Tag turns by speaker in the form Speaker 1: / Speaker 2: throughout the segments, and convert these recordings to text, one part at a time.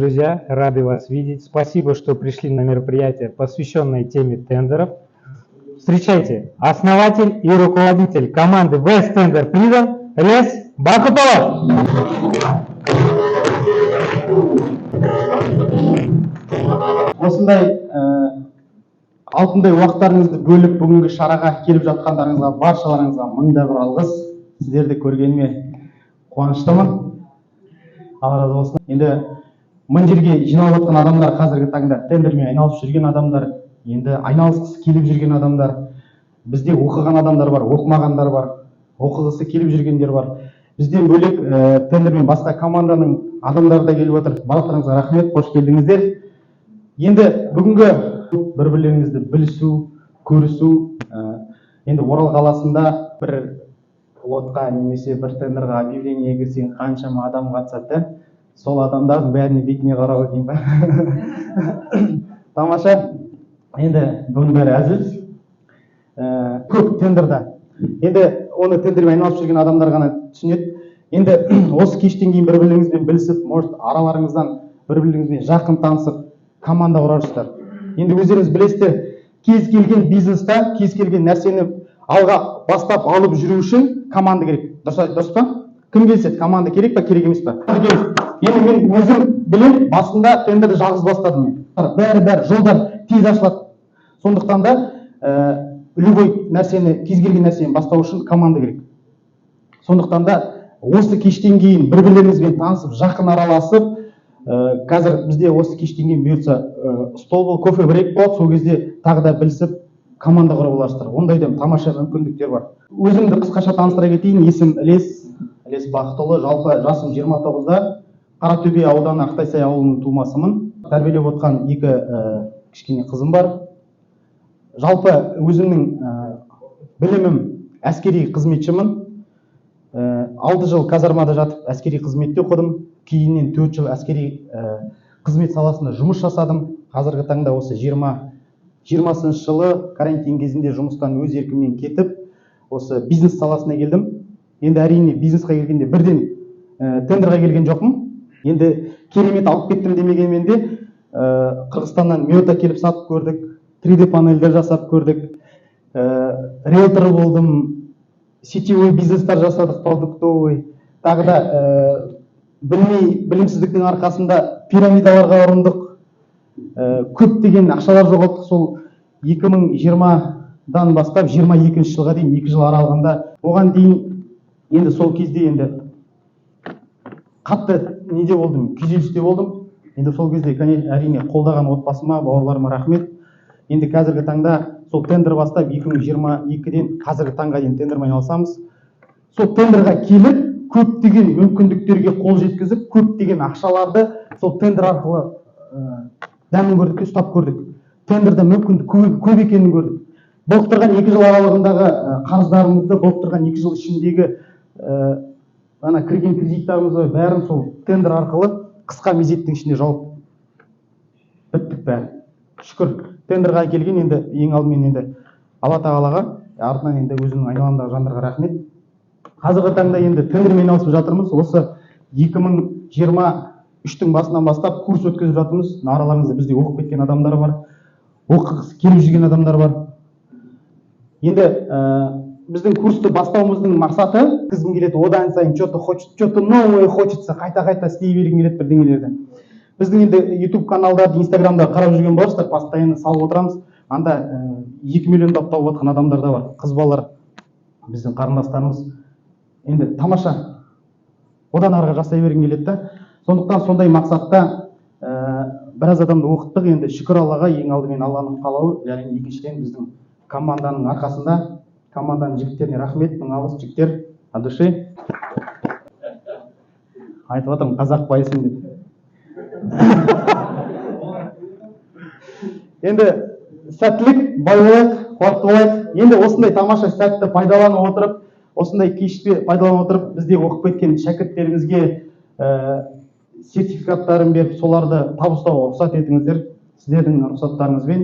Speaker 1: друзья, рады вас видеть. Спасибо, что пришли на мероприятие, посвященное теме тендеров. Встречайте, основатель и руководитель команды West Tender Freedom Рез Бакытова.
Speaker 2: Осындай алтындай уақыттарыңызды бөліп бүгінгі шараға келіп жатқандарыңызға баршаларыңызға мыңда бір алғыс. Сіздерді көргеніме қуаныштымын. Алла разы болсын. Енді мың жерге жиналып жатқан адамдар қазіргі таңда тендермен айналысып жүрген адамдар, енді айналысқысы келіп жүрген адамдар, бізде оқыған адамдар бар, оқымағандар бар, оқығысы келіп жүргендер бар. Бізден бөлек тендермен басқа команданың адамдары да келіп отыр. Барлықтарыңызға рахмет, қош келдіңіздер. Енді бүгінгі бір-бірлеріңізді білісу, көрісу, енді Орал қаласында бір лотқа немесе бір тендерға объявление кірсең қаншама адам қатысады, сол адамдардың бәріне бетіне қарау деймін ба. Тамаша. Енді бұның бәрі әзіл. Көп тендерда. Енді оны тендермен айналысып жүрген адамдар ғана түсінеді. Енді осы кештен кейін бір-бірлеріңізбен білісіп, может араларыңыздан бір-бірлеріңізбен жақын танысып, команда құрарсыздар. Енді өздеріңіз білесіздер, кез келген бизнеста, кез келген нәрсені алға бастап алып жүру үшін команда керек. Дұрыс па? Кім келседі? Команда керек па, керек емес па? Енді мен өзім білем, басында тендерді жалғыз бастадым мен. Бәрі жолдар тез ашылады. Сондықтан да любой нәрсені, кез келген нәрсені бастау үшін команда керек. Сондықтан да осы кештен кейін бір-бірлеріңізбен танысып, жақын араласып, қазір бізде осы кештен кейін бұйыртса стол бол, кофе брейк болады, сол кезде тағы да білісіп команда құрып аласыздар. Ондай да тамаша мүмкіндіктер бар. Өзімді қысқаша таныстыра кетейін. Есім Ілес Бақытұлы. Жалпы жасым 29-да, Қаратөбе ауданы Ақтайсай ауылының тумасымын. Тәрбиелеп отқан екі кішкене қызым бар. Жалпы өзімнің білімім әскери қызметшімін. 6 жыл казармада жатып әскери қызметте оқыдым. Кейіннен 4 жыл әскери қызмет саласында жұмыс жасадым. Қазіргі таңда осы 20-шы жылы карантин кезінде жұмыстан өз еркіммен кетіп, осы бизнес саласына келдім. Енді әрине бизнесқа келгенде бірден тендерға келген жоқпын. Енді керемет алып кеттім демегенмен де Қырғызстаннан мета келіп сатып көрдік, 3D панельдер жасап көрдік, риэлтор болдым, сетевой бизнестер жасадық, продуктовый. Тағы да білімсіздіктің арқасында пирамидаларға ұрындық, көптеген ақшалар жоғалттық. Сол 2020-дан бастап 22-ші жылға дейін 2 жыл аралығында. Оған дейін енді сол кезде енді қатты неде болдым, күйзелісте болдым. Енді сол кезде әрине қолдаған отбасыма, бауырларыма рахмет. Енді қазіргі таңда сол тендер бастап 2022-ден қазіргі таңға дейін тендермен айналысамыз. Сол тендерға келіп, көптеген мүмкіндіктерге қол жеткізіп, көптеген ақшаларды сол тендер арқылы дәмін көрдік, ұстап көрдік. Тендерде мүмкіндік көп екенін көрдік. Болып тұрған 2 жыл аралығындағы қарыздарымызды, болып тұрған 2 жыл ішіндегі кірген кредиттарымызды бәрін сол тендер арқылы қысқа мезеттің ішінде жауып біттік бәрі. Шүкір, тендерға келген енді ең алдымен енді Алла тағалаға, артынан енді өзімнің айналамдағы жандарға рахмет. Қазіргі таңда енді тендермен айналысып жатырмыз. Осы 2023-тің басынан бастап курс өткізіп жатырмыз. Араларыңызда бізде оқып кеткен адамдар бар, оқығысы келіп жүрген адамдар бар. Енді біздің курсты бастауымыздың мақсаты, кізгім келеді, одан сайын что-то новое хочется, қайта істей бергім келеді бірдеңелерді. Біздің енді YouTube каналдарды, Instagramда қарап жүрген боларсыздар, постоянно салып отырамыз. Анда 2 миллиондап тауып жатқан адамдар да бар, қыз балалар, біздің қарындастарымыз. Енді тамаша, одан арғы жасай бергім келеді да. Сондықтан сондай мақсатта біраз адамды оқыттық. Енді шүкір Аллаға, ең алдымен Алланың қалауы, және екіншіден біздің команданың арқасында, команданың жігіттеріне рахмет, мың алғыс жігіттер, от души. Айтып отырмын, қазақ байысын деп. Енді сәттілік, бай болайық, қуатты болайық. Енді осындай тамаша сәтті пайдаланып отырып, осындай кешті пайдаланып отырып, бізде оқып кеткен шәкірттерімізге сертификаттарын беріп, соларды табыстауға рұқсат етіңіздер. Сіздердің рұқсаттарыңызбен.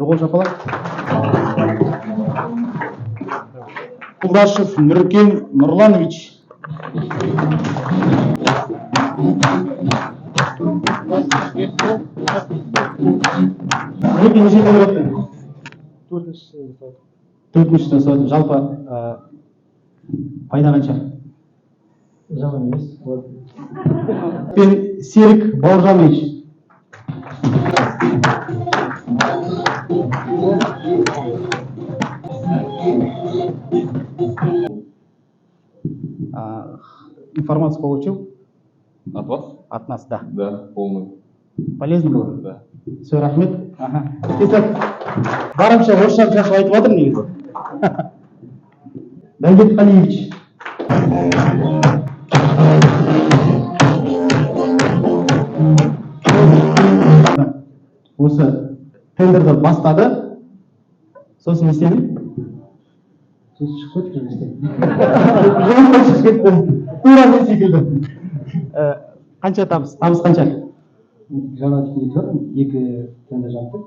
Speaker 2: Қол шапалақ. Құлдашев Нұркен Нұрланович. Мінекей неше тендер өттің? Төртіншісіне сұрады. Жалпы пайда қанша?
Speaker 1: Жаман емес.
Speaker 2: Пен Серік Бауыржанович. Информацию получил?
Speaker 3: От вас?
Speaker 2: От нас, да.
Speaker 3: Да, полный.
Speaker 2: Полезно было?
Speaker 3: Да.
Speaker 2: Все, рахмет. Ага. Итак, барынша орысша жақсы айтып жатыр негізі. Дәулет Қалиевич. Осы тендерді бастады. Сосын не істеді?
Speaker 1: Сөз шығып кетті.
Speaker 2: Жолға шығып кетті. Тура мен секілді. Қанша табыс? Табыс қанша?
Speaker 1: Жаңа айтып жатырмын, 2 тендер жаптық.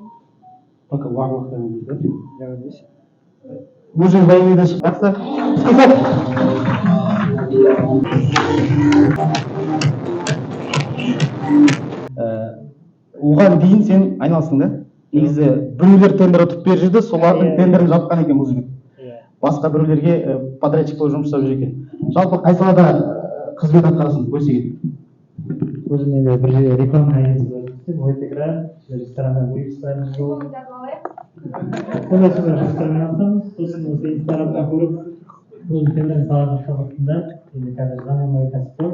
Speaker 1: Пока барлықтарын дейді. Жаңа емес.
Speaker 2: Уже военныйдан шықпақса. Оған дейін сен айналсың да? Негізі біреулер тендер ұтып беріп жүрді, солардың тендерін жапқан екен бұл жігіт. Басқа біреулерге подрядчик болып жұмыс жасап жүр екен. Жалпы қай салада қызмет атқарасың, көрсетейін?
Speaker 1: Өзім енді бір жерде реклама агенттігінде істеп, ойт-экран, рестораннан вывескаларын жол. Сондай жұмыстармен айналысамыз. Сосын осы Инстаграмдан көріп, өзім тендердің саласын уақытында, енді қазір заманауи кәсіпқой.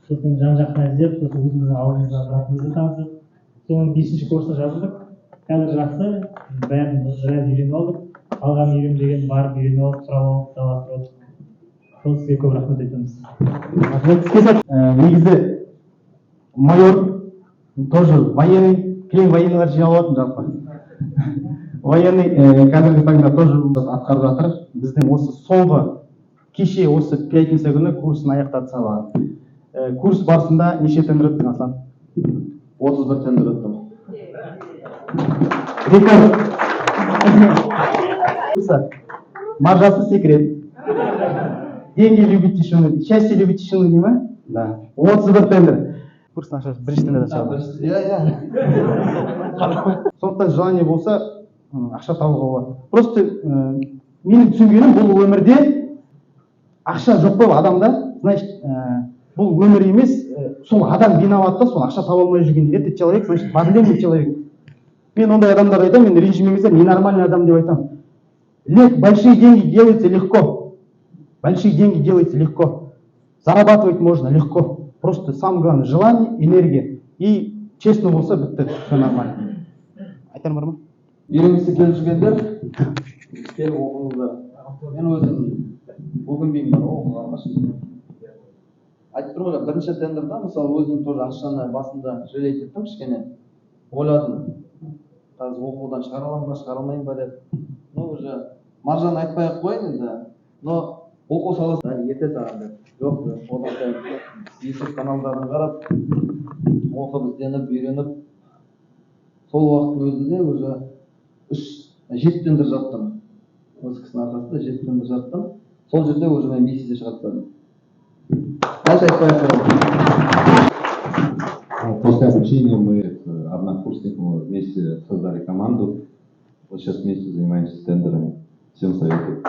Speaker 1: Сосын жан-жақтан іздеп, сосын өзіміздің ауылымызға баратынымызды танысып, соның 5-ші курсына жазылдық. Қазір жақсы, бәрін біраз үйреніп алдық. Алған үйренбеген барып үйреніп алып, сұрап алып, жалғастырып алдық. Сол сізге көп рахмет айтамыз.
Speaker 2: Рахмет. Негізі майор тоже военный, кілең военныйлар жиналып алатын жалпы. Военный қазіргі таңда тоже атқарып жатыр. Біздің осы соңғы кеше осы пятница күні курсын аяқтады салған. Курс барысында неше тендер өттің, Аслан?
Speaker 3: 31 тендер өттім.
Speaker 2: Рекорд. Маржасы секрет. Деньги любить тишину. Счастье любить тишину, не ма? Да. 31 тендер. Курстың ақшасы бірінші тендерден шығады. Сондықтан желание болса, ақша табуға болады. Просто менің түсінгенім бұл өмірде ақша жоқ қой адамда, значит, бұл өмір емес, сол адам виноват та, сол ақша таба алмай жүрген. Этот человек, значит, проблемный человек. Мен ондай адамдарға айтамын, мен ренжімеңіздер, ненормальный адам деп айтамын. Большие деньги делаются легко. Большие деньги делаются легко. Зарабатывать можно легко. Просто самое главное желание, энергия. И честно болса, бітті, все нормально. Айтар бар ма?
Speaker 3: Үйренгісі келіп жүргендер, келіп оқыңыздар. Мен өзім өкінбеймін, оқуға алғаш. Айтып тұрмын ғой, бірінші тендерда, мысалы өзім тоже ақшаны басында жалеть еттім кішкене. Ойладым, қазір оқудан шығара аламын ба, шығара алмаймын ба деп. Ну, уже маржаны айтпай-ақ қояйын енді. Но оқу саласы ерте саған деп. Жоқ, одан сайын YouTube каналдарын қарап, оқып, ізденіп, үйреніп, сол уақыттың өзінде уже 7 тендер жаптым. Осы кісінің арқасында 7 тендер жаптым. Сол жерде уже мен месяцте шығарттым. Дальше айтпай-ақ қояйын.
Speaker 4: После обучения мы с однокурсниками вместе создали команду. Вот сейчас вместе занимаемся тендерами. Всем советую.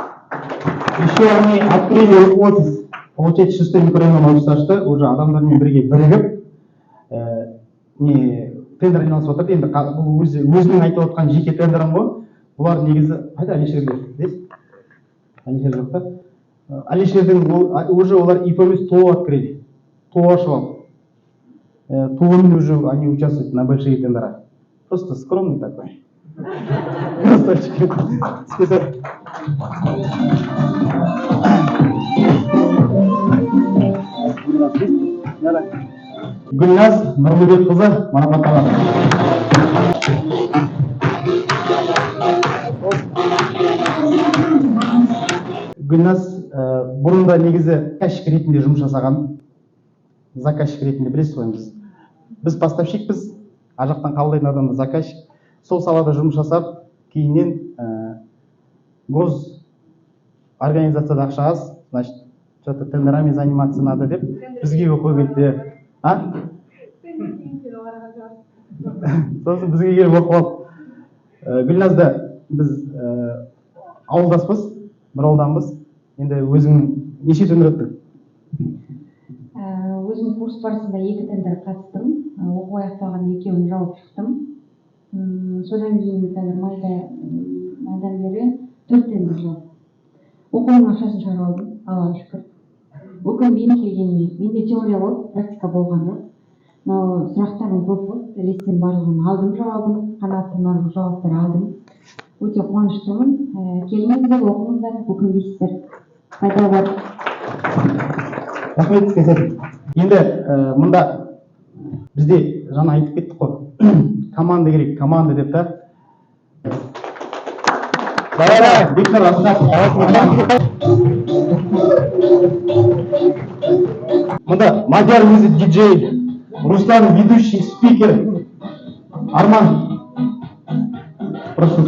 Speaker 2: Еще они открыли офис. Получается, 6-й микрорайон офис ашты. Уже адамдармен бірге бірігіп, тендер айналысып отыр. Енді бұл өзінің айтып отқан жеке тендерім ғой. Бұлар негізі, қайда Алишерге? Алишер жоқ та. Алишердің уже олар ИП емес ТО открыли. ТО ашып алды. ТО-мен уже они участвуют на большие тендера. Просто скромный такой. Красавчик. Спасибо. Гүлназ Нұрмұбетқызы марапатталады. Гүлназ бұрында негізі заказчик ретінде жұмыс жасаған. Заказчик ретінде білесіз ғой біз. Біз поставщикпіз, ар жақтан қабылдайтын адамды заказчик. Сол салада жұмыс жасап, кейіннен гос организацияда ақша аз, значит, тендерами заниматься надо деп бізге оқу келді. сосын бізге келіп оқып алды. Гүлназда біз ауылдаспыз, бір ауылданбыз. Енді өзің неше тендер өттің?
Speaker 5: Өзім курс барысында 2 тендер қатыстым. Оқу аяқталғаннан екеуін жауап шықтым. Содан кейін қазір майдан бері 4 тендер жауап. Оқуның ақшасын шығарып алдым, Аллаға шүкір. Өкінбеймін келгеніме. Менде теория болды, практика болған жоқ. Мынау сұрақтардың көп болды. Листтің барлығын алдым, жауабын, қанағаттанарлық жауаптар алдым. Өте қуаныштымын. Келіңіздер, оқыңыздар, өкінбейсіздер. Пайда бар.
Speaker 2: Рахмет сізге. Енді мұнда бізде жаңа айтып кеттік қой. Команда керек, команда деп та. Бектор Асқар. Мұнда Мадияр өзі диджей, Руслан ведущий, спикер, Арман. Прошу.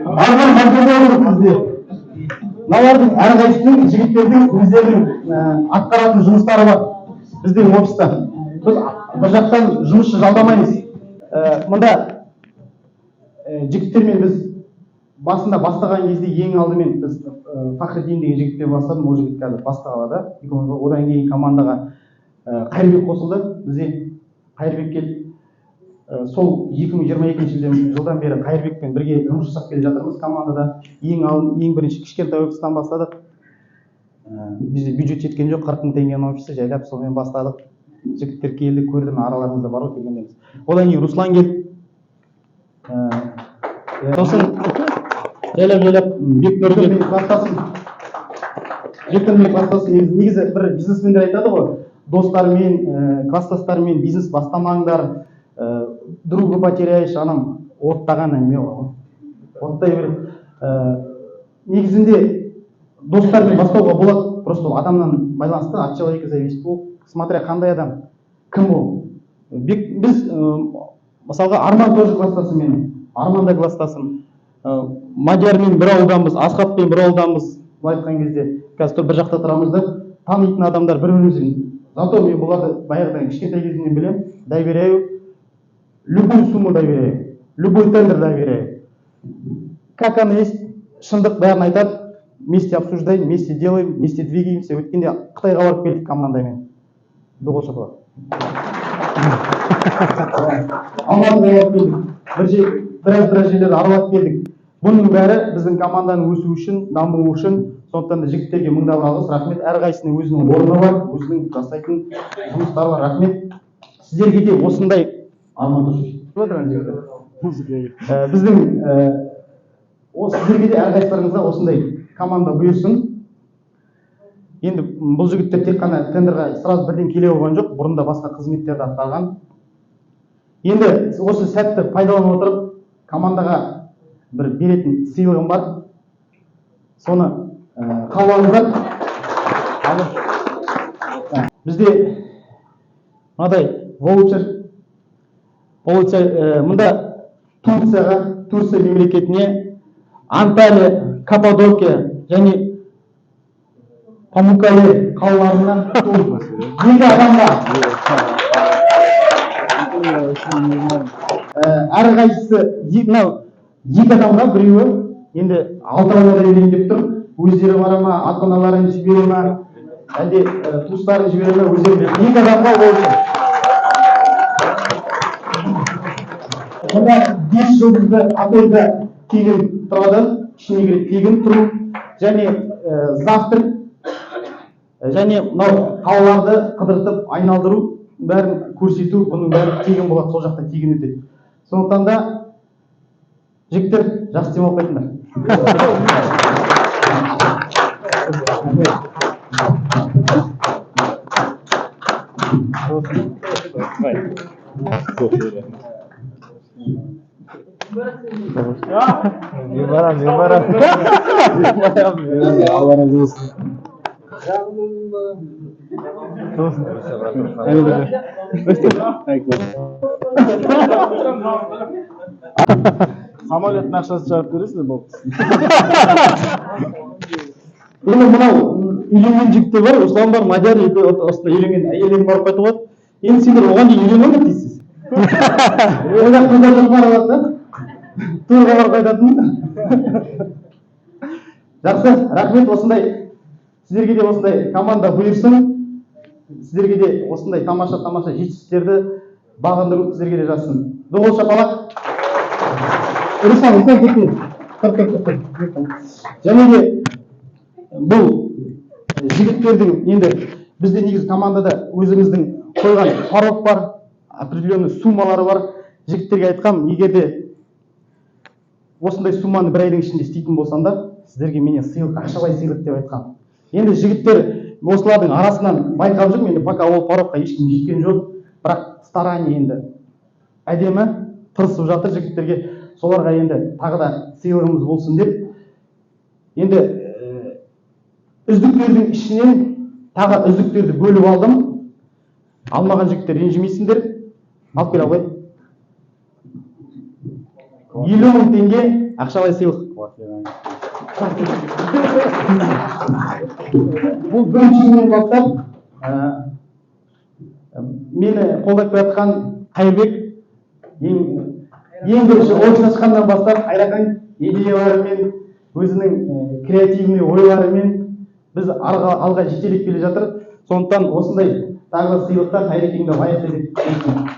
Speaker 2: Арман Мадияр бізде. Мыналардың әрқайсысының жігіттердің өздерінің атқаратын жұмыстары бар біздің офиста. Біз бір жақтан жұмысшы жалдамаймыз. Мұнда жігіттермен біз басында бастаған кезде ең алдымен біз Фахриддин деген жігітпен бастадым. Ол жігіт қазір басқа қалада. Одан кейін командаға Қайырбек қосылды. Бізде Қайырбек келді. Сол 2022 жылдан бері Қайырбекпен бірге жұмыс жасап келе жатырмыз командада. Ең бірінші кішкентай офистан бастадық. Бізде бюджет жеткен жоқ, 40 мың теңгенің офисі жайлап сонымен бастадық. Жігіттер келді, көрдім, араларыңызда бар ғой келгендеріңіз. Одан кейін Руслан келді. Сосын жайлап Бектөрге кластасын. Бектөрге кластасын. Негізі бір бизнесмендер айтады ғой, достармен, кластастармен бизнес бастамаңдар. Друга потеряешь, анам оттаған әңгіме ғой. Оттай бір негізінде достармен бастауға болады, просто адамнан байланысты, от человека зависит. Ол смотря қандай адам, кім ол. Біз мысалға Арман тоже кластасым менің. Арман да кластасым. Мадиярмен бір ауылданбыз, Асхатпен бір ауылданбыз. Былай айтқан кезде қазір бір жақта тұрамыз да, танитын адамдар бір-біріміздің. Зато мен бұларды баяғыдан кішкентай кезімнен білемін. Доверяю. Любую сумму доверяю, любой тендер доверяю. Как оно есть, шындық бәрін айтады, вместе обсуждаем, вместе делаем, вместе двигаемся. Өткенде Қытайға барып келдік командамен. Дұғыл шапалақ. Алматыға барып келдік. Біраз жерлерді аралап келдік. Бұның бәрі біздің команданың өсуі үшін, дамуы үшін. Сондықтан да жігіттерге мыңдап алғыс, рахмет. Әрқайсысының өзінің орны бар, өзінің жасайтын жұмыстары бар. Рахмет. Сіздерге де осындай біздің сіздерге де әрқайсыларыңызға осындай команда бұйырсын. Енді бұл жігіттер тек қана тендерға сразу бірден келе қойған жоқ, бұрында басқа қызметтерді атқарған. Енді осы сәтті пайдаланып отырып, командаға бір беретін сыйлығым бар. Соны қалауыңыздар. Бізде мынадай воучер. Мұнда Турция мемлекетіне, Анталия, Каппадокия және Памуккале қалаларынан 2 адамға әрқайсысы 2 адамға біреуі енді 6 адамға берейін деп тұр. Өздері бара ма, ата-аналарын жібере ма, әлде туыстарын жібере ма, өздері 2 адамға болсын. Мұнда 5 жылдызды отельда тегін тұрады, ішіне кіріп тегін тұру, және завтрак, және мынау қалаларды қыдыртып айналдыру, бәрін көрсету, бұның бәрі тегін болады, сол жақта тегін өтеді. Сондықтан да жігіттер жақсы демалып қайтыңдар.
Speaker 1: Не барам. Allah razı olsun.
Speaker 2: Самолеттің ақшасын жауап бересіз бе? Енді мынау үйленген жігіттер бар, Руслан бар, Мадияр, осында үйленген әйелдерің барып қайтып қалады. Енді сендер оған дейін үйленген бе дейсіз? Ойлап қыздар жоқ барып да. Турға барып қайтатын. Жақсы, рахмет. Осындай сіздерге де осындай команда бұйырсын. Сіздерге де осындай тамаша жетістіктерді бағындыру сіздерге де жазсын. Доғыл шапалақ. Руслан, және де бұл жігіттердің енді бізде негізі командада өзіміздің қойған порог бар, определенный суммалары бар. Жігіттерге айтқам, егер де осындай сумманы бір айдың ішінде істейтін болсам да, сіздерге менен сыйлық, ақшалай сыйлық деп айтқам. Енді жігіттер осылардың арасынан байқап жүрмін, енді пока ол порогқа ешкім жеткен жоқ, бірақ старание енді әдемі тырысып жатыр жігіттерге. Соларға енді тағы да сыйлығымыз болсын деп. Енді үздіктердің ішінен тағы үздіктерді бөліп алдым. Алмаған жігіттер ренжімейсіңдер. Алып келе ғой. 50.000 теңге ақшалай сыйлық. Бұл бірінші күннен бастап мені қолдап жатқан Қайырбек, ең бірінші ой шашқаннан бастап Айрақан идеяларымен, өзінің креативный ойларымен біз алға жетелеп келе жатыр. Сондықтан осындай тағы сыйлықтар Қайрекеңді лайықты деп ойлаймын.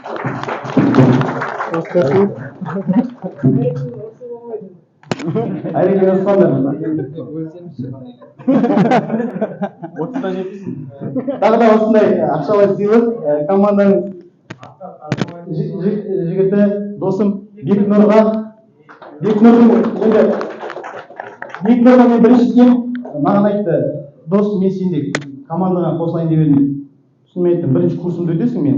Speaker 2: Айрекен Османов. Тағы да осындай ақшалай сыйлық команданың жігіті досым Бекнұрға. Бекнұрға мен бірінші кем маған айтты, дос, мен сенде командаға қосылайын деп едім. Шынымен айттым, бірінші курсымды өтесің мен,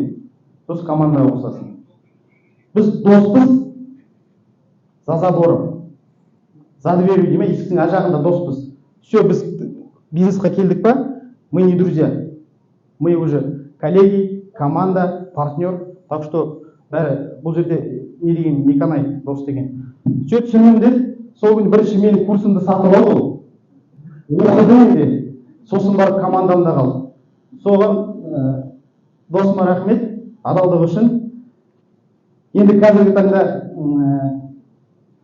Speaker 2: дос командаға қосасың. Біз доспыз, за забором. За дверью дейме, есіктің ар жағында доспыз. Все, біз бизнесқа келдік па? Мы не друзья. Мы уже коллеги, команда, партнер. Так что бәрі бұл жерде не деген, Меканай дос деген. Все түсінемін деп, сол күні бірінші менің курсымды сатып алды ол. Оқыды енді, сосын барып командамда қалды. Соған досыма рахмет, адалдығы үшін. Енді қазіргі таңда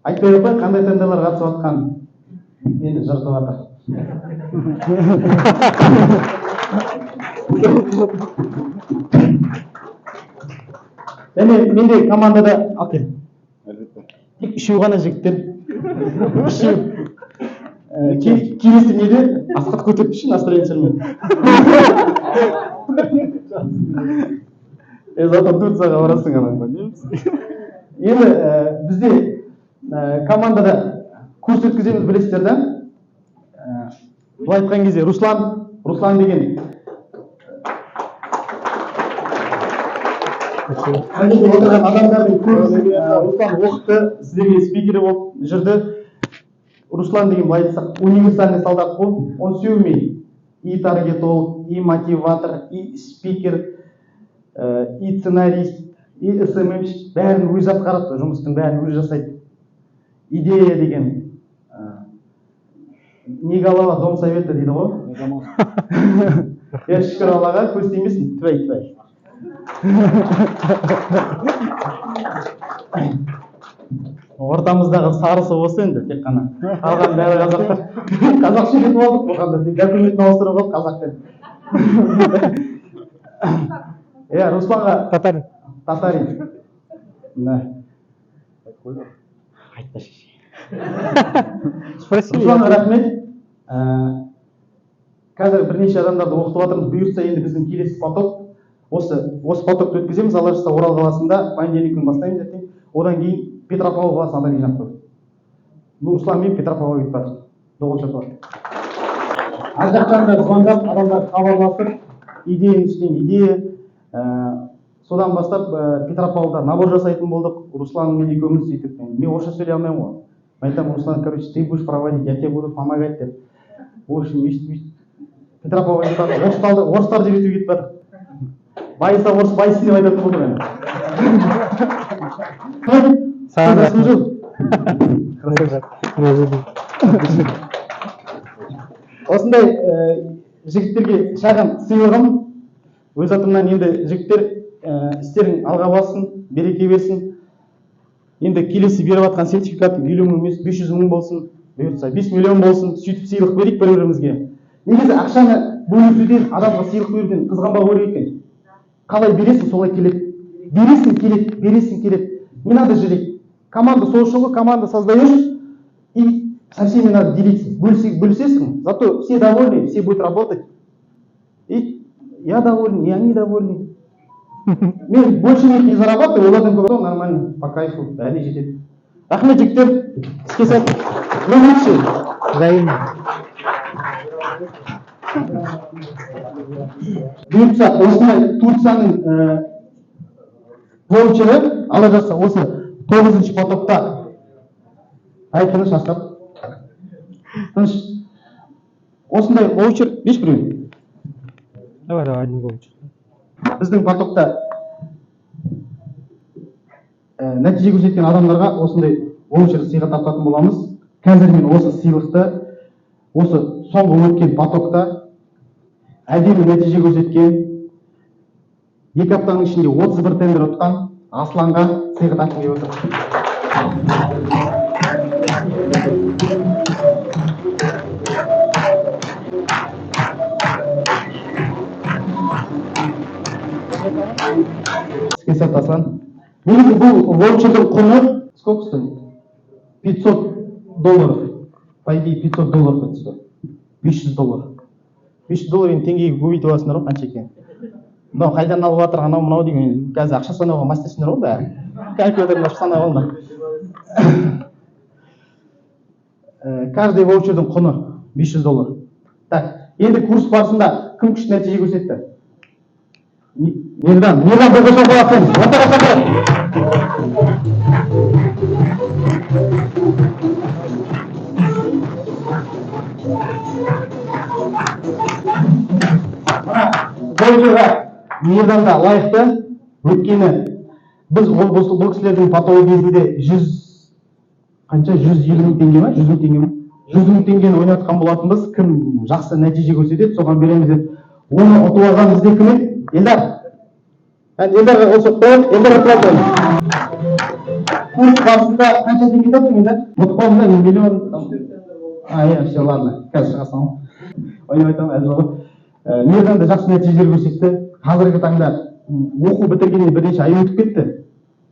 Speaker 2: айтпай қой, қандай тендерлар қатысып жатқан енді жыртып жатыр. Және менде командада тек үшеу ғана жігіттер. Келесі неде Асқат көтеріпші настроениесімен. Зато Турцияға барасың анан. Енді бізде командада курс өткіземіз, білесіздер да? Бұл айтқан кезде Руслан деген отырған адамдардың көбісі Руслан оқыты, сіздерге спикері болып жүрді. Руслан деген былай айтсақ универсальный солдат болып, он все умеет. И таргетолог, и мотиватор, и спикер, и сценарист, и СММщик, бәрін өзі атқарады, жұмыстың бәрін өзі жасайды. Идея деген не голова, дом совета дейді ғой. Шүкір Аллаға, көз тимесін, твай. Ортамыздағы сарысы осы енді, тек қана. Қалған бәрі қазақтар. Қазақша кетіп алдық болғанда, документін ауыстырып алып қазақтан. Русланға татарин. Айтпа шеше. Русланға рахмет. Қазір бірнеше адамдарды оқытып жатырмыз. Бұйыртса енді біздің келесі поток. Осы потокты өткіземіз. Алла жазса Орал қаласында понедельник күні бастаймыз ертең. Одан кейін Петропавл қаласына адам жинап қойдық. Руслан мен Петропавлға кетіп жатыр. Доғыл шапалақ. Ар жақтан да звондап, адамдар хабарласып, идеяның үстінен идея. Содан бастап Петропавлда набор жасайтын болдық. Руслан мен екеуміз сөйтіп. Мен орысша сөйлей алмаймын ғой. Мен айтамын, Руслан, короче, ты будешь проводить, я тебе буду помогать деп. В общем, Петропавлға кетіп жатыр. Орыстарды үйретуге кетіп жатыр. Байыса орыс байсын деп айтатын болды мен. Осындай жігіттерге шағын сыйлығым. Өз атымнан енді жігіттер істерің алға бассын, береке берсін. Енді келесі беріп жатқан сертификат миллион емес 500 мың болсын, бұйыртса 5 миллион болсын, сөйтіп сыйлық берейік бір-бірімізге. Негізі ақшаны бөлісуден, адамға сыйлық беруден қызғанбау керек екен. Қалай бересің, солай келеді. Бересің келеді. Не надо жалеть. Команду совершила, команда создаешь, и со всеми надо делиться. Бөлісесің, зато все довольны, все будут работать. И я довольный, и они довольны. Мен больше не зарабатываю, олардан көп, нормально, по кайфу, бәріне жетеді. Рахмет жігіттер, іске сәт. Лучше.
Speaker 1: Взаимно.
Speaker 2: Бұйыртса, осындай Турцияның воучері ала жатса, осы 9-шы потокта. Ай, тыныш Асқар. Тыныш. Осындай воучер, беш біреу.
Speaker 1: Давай, один воучер.
Speaker 2: Біздің потокта нәтиже көрсеткен адамдарға осындай воучер сыйға тартатын боламыз. Қазір мен осы сыйлықты, осы соңғы өткен потокта әдемі нәтиже көрсеткен, 2 аптаның ішінде 31 тендер ұтқан Асланға сыйға тартқым келіп отыр. Іске сәт, Аслан. Негізі бұл воучердің құны сколько стоит? $500. По идее $500 стоит. $500. $500 енді теңгеге көбейтіп аласыңдар ғой, қанша екен. Мынау қайдан алып жатыр, анау деген қазір ақша санауға мастерсіңдер ғой бәрі. Калькулятормен ашып санап алыңдар. Каждый воучердің құны $500. Так, енді курс барысында кім күшті нәтиже көрсетті? Мирдан бірге соқаласын. Ортаға шақырып. Воучерға Мирданда лайықты. Өйткені біз бұл кісілердің потоғы кезінде 120 мың теңге ма? 100 мың теңге ма? 100 мың теңгені ойнатқан болатынбыз. Кім жақсы нәтиже көрсетеді, соған береміз деп. Оны ұтып алған бізде кім еді? Елдар. Елдарға осы қойып, Елдар ұтып. Курс барысында қанша теңге таптың Елдар? Ұтып қалдың ба? Миллион. Иә, все, ладно. Қазір шығасың. Ойнап айтамын, әзір ғой. Мирданда жақсы нәтижелер көрсетті. Қазіргі таңда оқу бітіргеннен бірнеше ай өтіп кетті.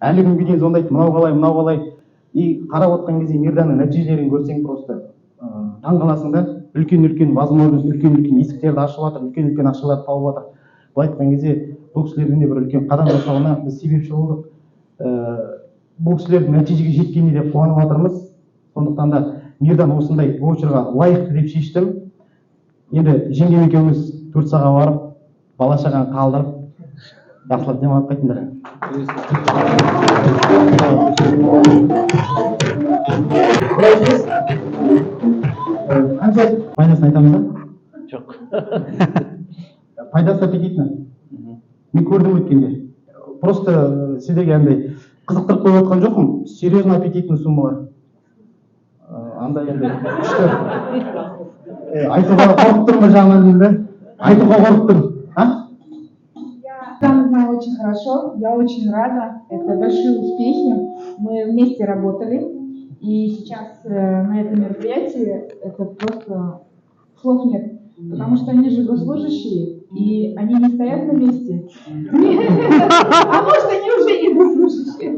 Speaker 2: Әлі күнге дейін сондайды, мынау қалай. И қарап отқан кезде Мирданның нәтижелерін көрсең просто таңғаласың да. Үлкен возможность, үлкен есіктерді ашып жатыр, үлкен ақшаларды тауып жатыр. Былай айтқан кезде бұл кісілердің де бір үлкен қадам жасауына біз себепші болдық. Бұл кісілердің нәтижеге жеткеніне де қуанып жатырмыз. Сондықтан да Мирдан осындай воучерға лайықты деп шештім. Енді жеңгем екеуміз Турцияға барып, бала шағаны қалдырып, жақсылап демалып қайтыңдар. Қанша пайдасын айтамыз ба?
Speaker 3: Жоқ.
Speaker 2: Пайдасы аппетитный. Мен көрдім өткенде. Просто сіздерге андай қызықтырып қойып жатқан жоқпын. Серьезно аппетитный суммалар. Андай енді күшті. Айтуға қорқып тұрмын жағынан деймін бе? Айтуға қорқып тұрмын.
Speaker 6: Я сам знаю очень хорошо, я очень рада. Это большие успехи. Мы вместе работали. И сейчас на этом мероприятии это просто слов нет. Потому что они же госслужащие, и они не стоят на месте. А может, они уже не госслужащие.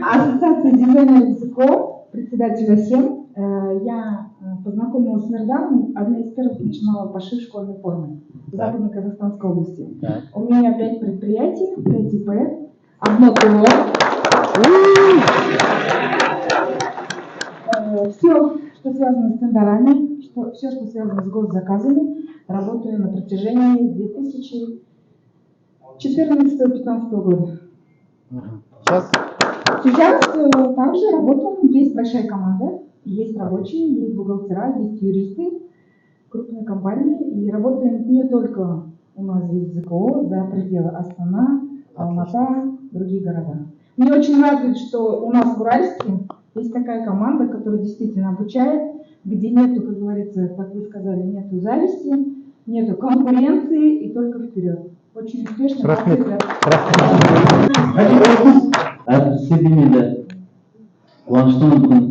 Speaker 6: Ассоциация дизайнеров языков, председатель АСЕМ. Я познакомилась с Мирданом, одна из первых начинала пошив школьной формы в Западно-Казахстанской области. У меня 5 предприятий, 5 ИП, одно ТО. Все, что связано с тендерами, все, что связано с госзаказами, работаю на протяжении 2014-2015 года. Сейчас также работаем, есть большая команда, есть рабочие, есть бухгалтера, есть юристы, крупные компании. И работаем не только у нас здесь в ЗКО, за пределы Астана, Алмата, другие города. Мне очень радует, что у нас в Уральске есть такая команда, которая действительно обучает, где нету, как говорится, как вы сказали, нету зависти, нету конкуренции и только вперед. Очень успешно.
Speaker 1: Рахмет.
Speaker 7: Әртістерден енді қуаныштымын бүгін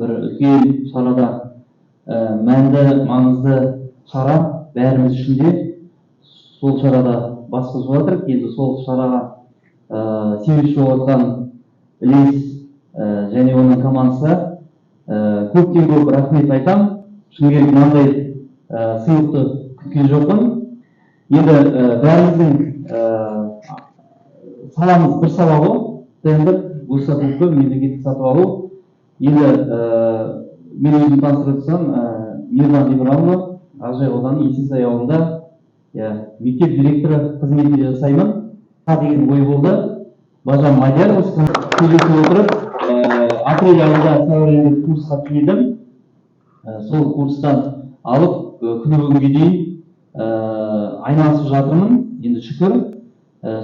Speaker 7: бір үлкен шарада мәнді маңызды шара бәріміз үшін де сол шарада бас қосып жатырмық. Енді сол шараға себепші болып жатқан Ілес және оның командасы көптен көп рахмет айтамын. Шыны керек мынандай сыйлықты күткен жоқпын. Енді бәріміздің саламыз бір сала ғой, тендер, государственный мемлекеттік сатып алу. Енді мен өзім таныстырып отырсам, Мирдан Ибрагимұлы, Ақжайық ауданы Есенсай ауылында мектеп директоры қызметінде жасаймын. Деген ой болды. Бажам Мадияр осы сөйлесіп отырып, апрель айында сәуірінде курсқа келдім. Сол курстан алып күні бүгінге дейін айналысып жатырмын, енді шүкір.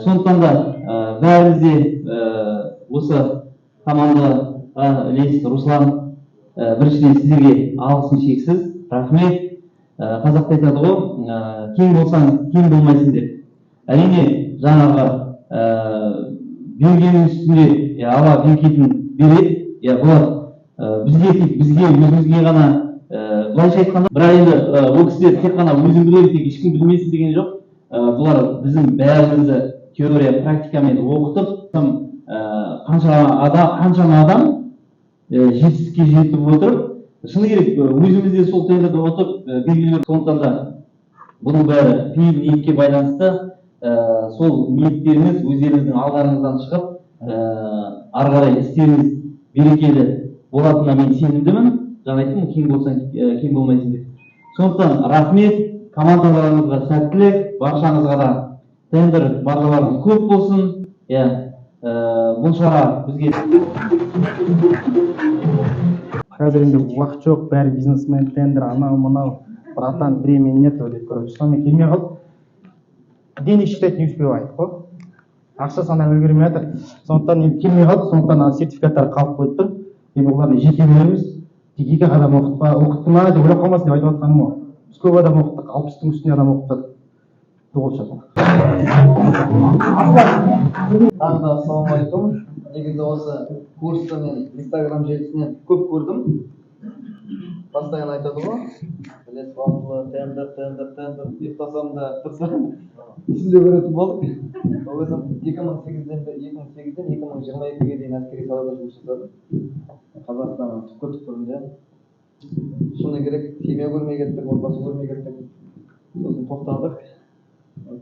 Speaker 7: Сондықтан да бәрімізде осы командаға Ілес, Руслан, біріншіден сіздерге алғысым шексіз, рахмет. Қазақта айтады ғой, кең болсаң, кең болмайсың деп. Әрине, жаңағы бергеннің үстінде Алла берекетін береді. Болады бізге өзімізге ғана былайша айтқанда, бірақ енді ол кісілер тек қана өзін біледі, тек ешкім білмесін деген жоқ. Бұлар біздің бәрімізді теория, практикамен оқытып, қаншама адам жетістікке жетіп отырып, шыны керек өзімізде сол тендерде отырып белгілер. Сондықтан да бұның бәрі пейіл ниетке байланысты. Сол ниеттеріңіз өздеріңіздің алдарыңыздан шығып, ары қарай істеріңіз берекелі болатынына мен сенімдімін. Жаңа айттым, кең болсаң, кең болмайсың деп. Сондықтан рахмет, командаларыңызға сәттілік, баршаңызға да тендер баршаларыңыз көп болсын. Бұл шара бізге
Speaker 2: Қазір енді уақыт жоқ, бәрі бизнесмен, тендер, анау, мынау, братан, времени нет деп, короче, сонымен келмей қалды. Денег считать не успевает, қой. Ақша санап үлгермей жатыр. Сондықтан енді келмей қалды, сондықтан сертификаттар қалып қойып тұр. Енді оларны жеке береміз. Тек 2 адам оқытты ма деп ойлап қалмасын деп айтып жатқаным ғой. Біз көп адам оқыттық, 60-тың үстіне адам оқытады.
Speaker 3: Тағы да ассалаумағалейкум. Негізі осы курсты мен Instagram желісінен көп көрдім. Постоянно айтады ғой, Ілес уақытылы, тендер, ұйықтасам да тұрсам есімде көретін болдық. Өзім 2008-ден 2022-ге дейін әскери салада жұмыс жасадым. Қазақстанның түкпір-түкпірінде. Шыны керек, семья көрмей кеттік, отбасы көрмей кеттік. Сосын тоқтадық.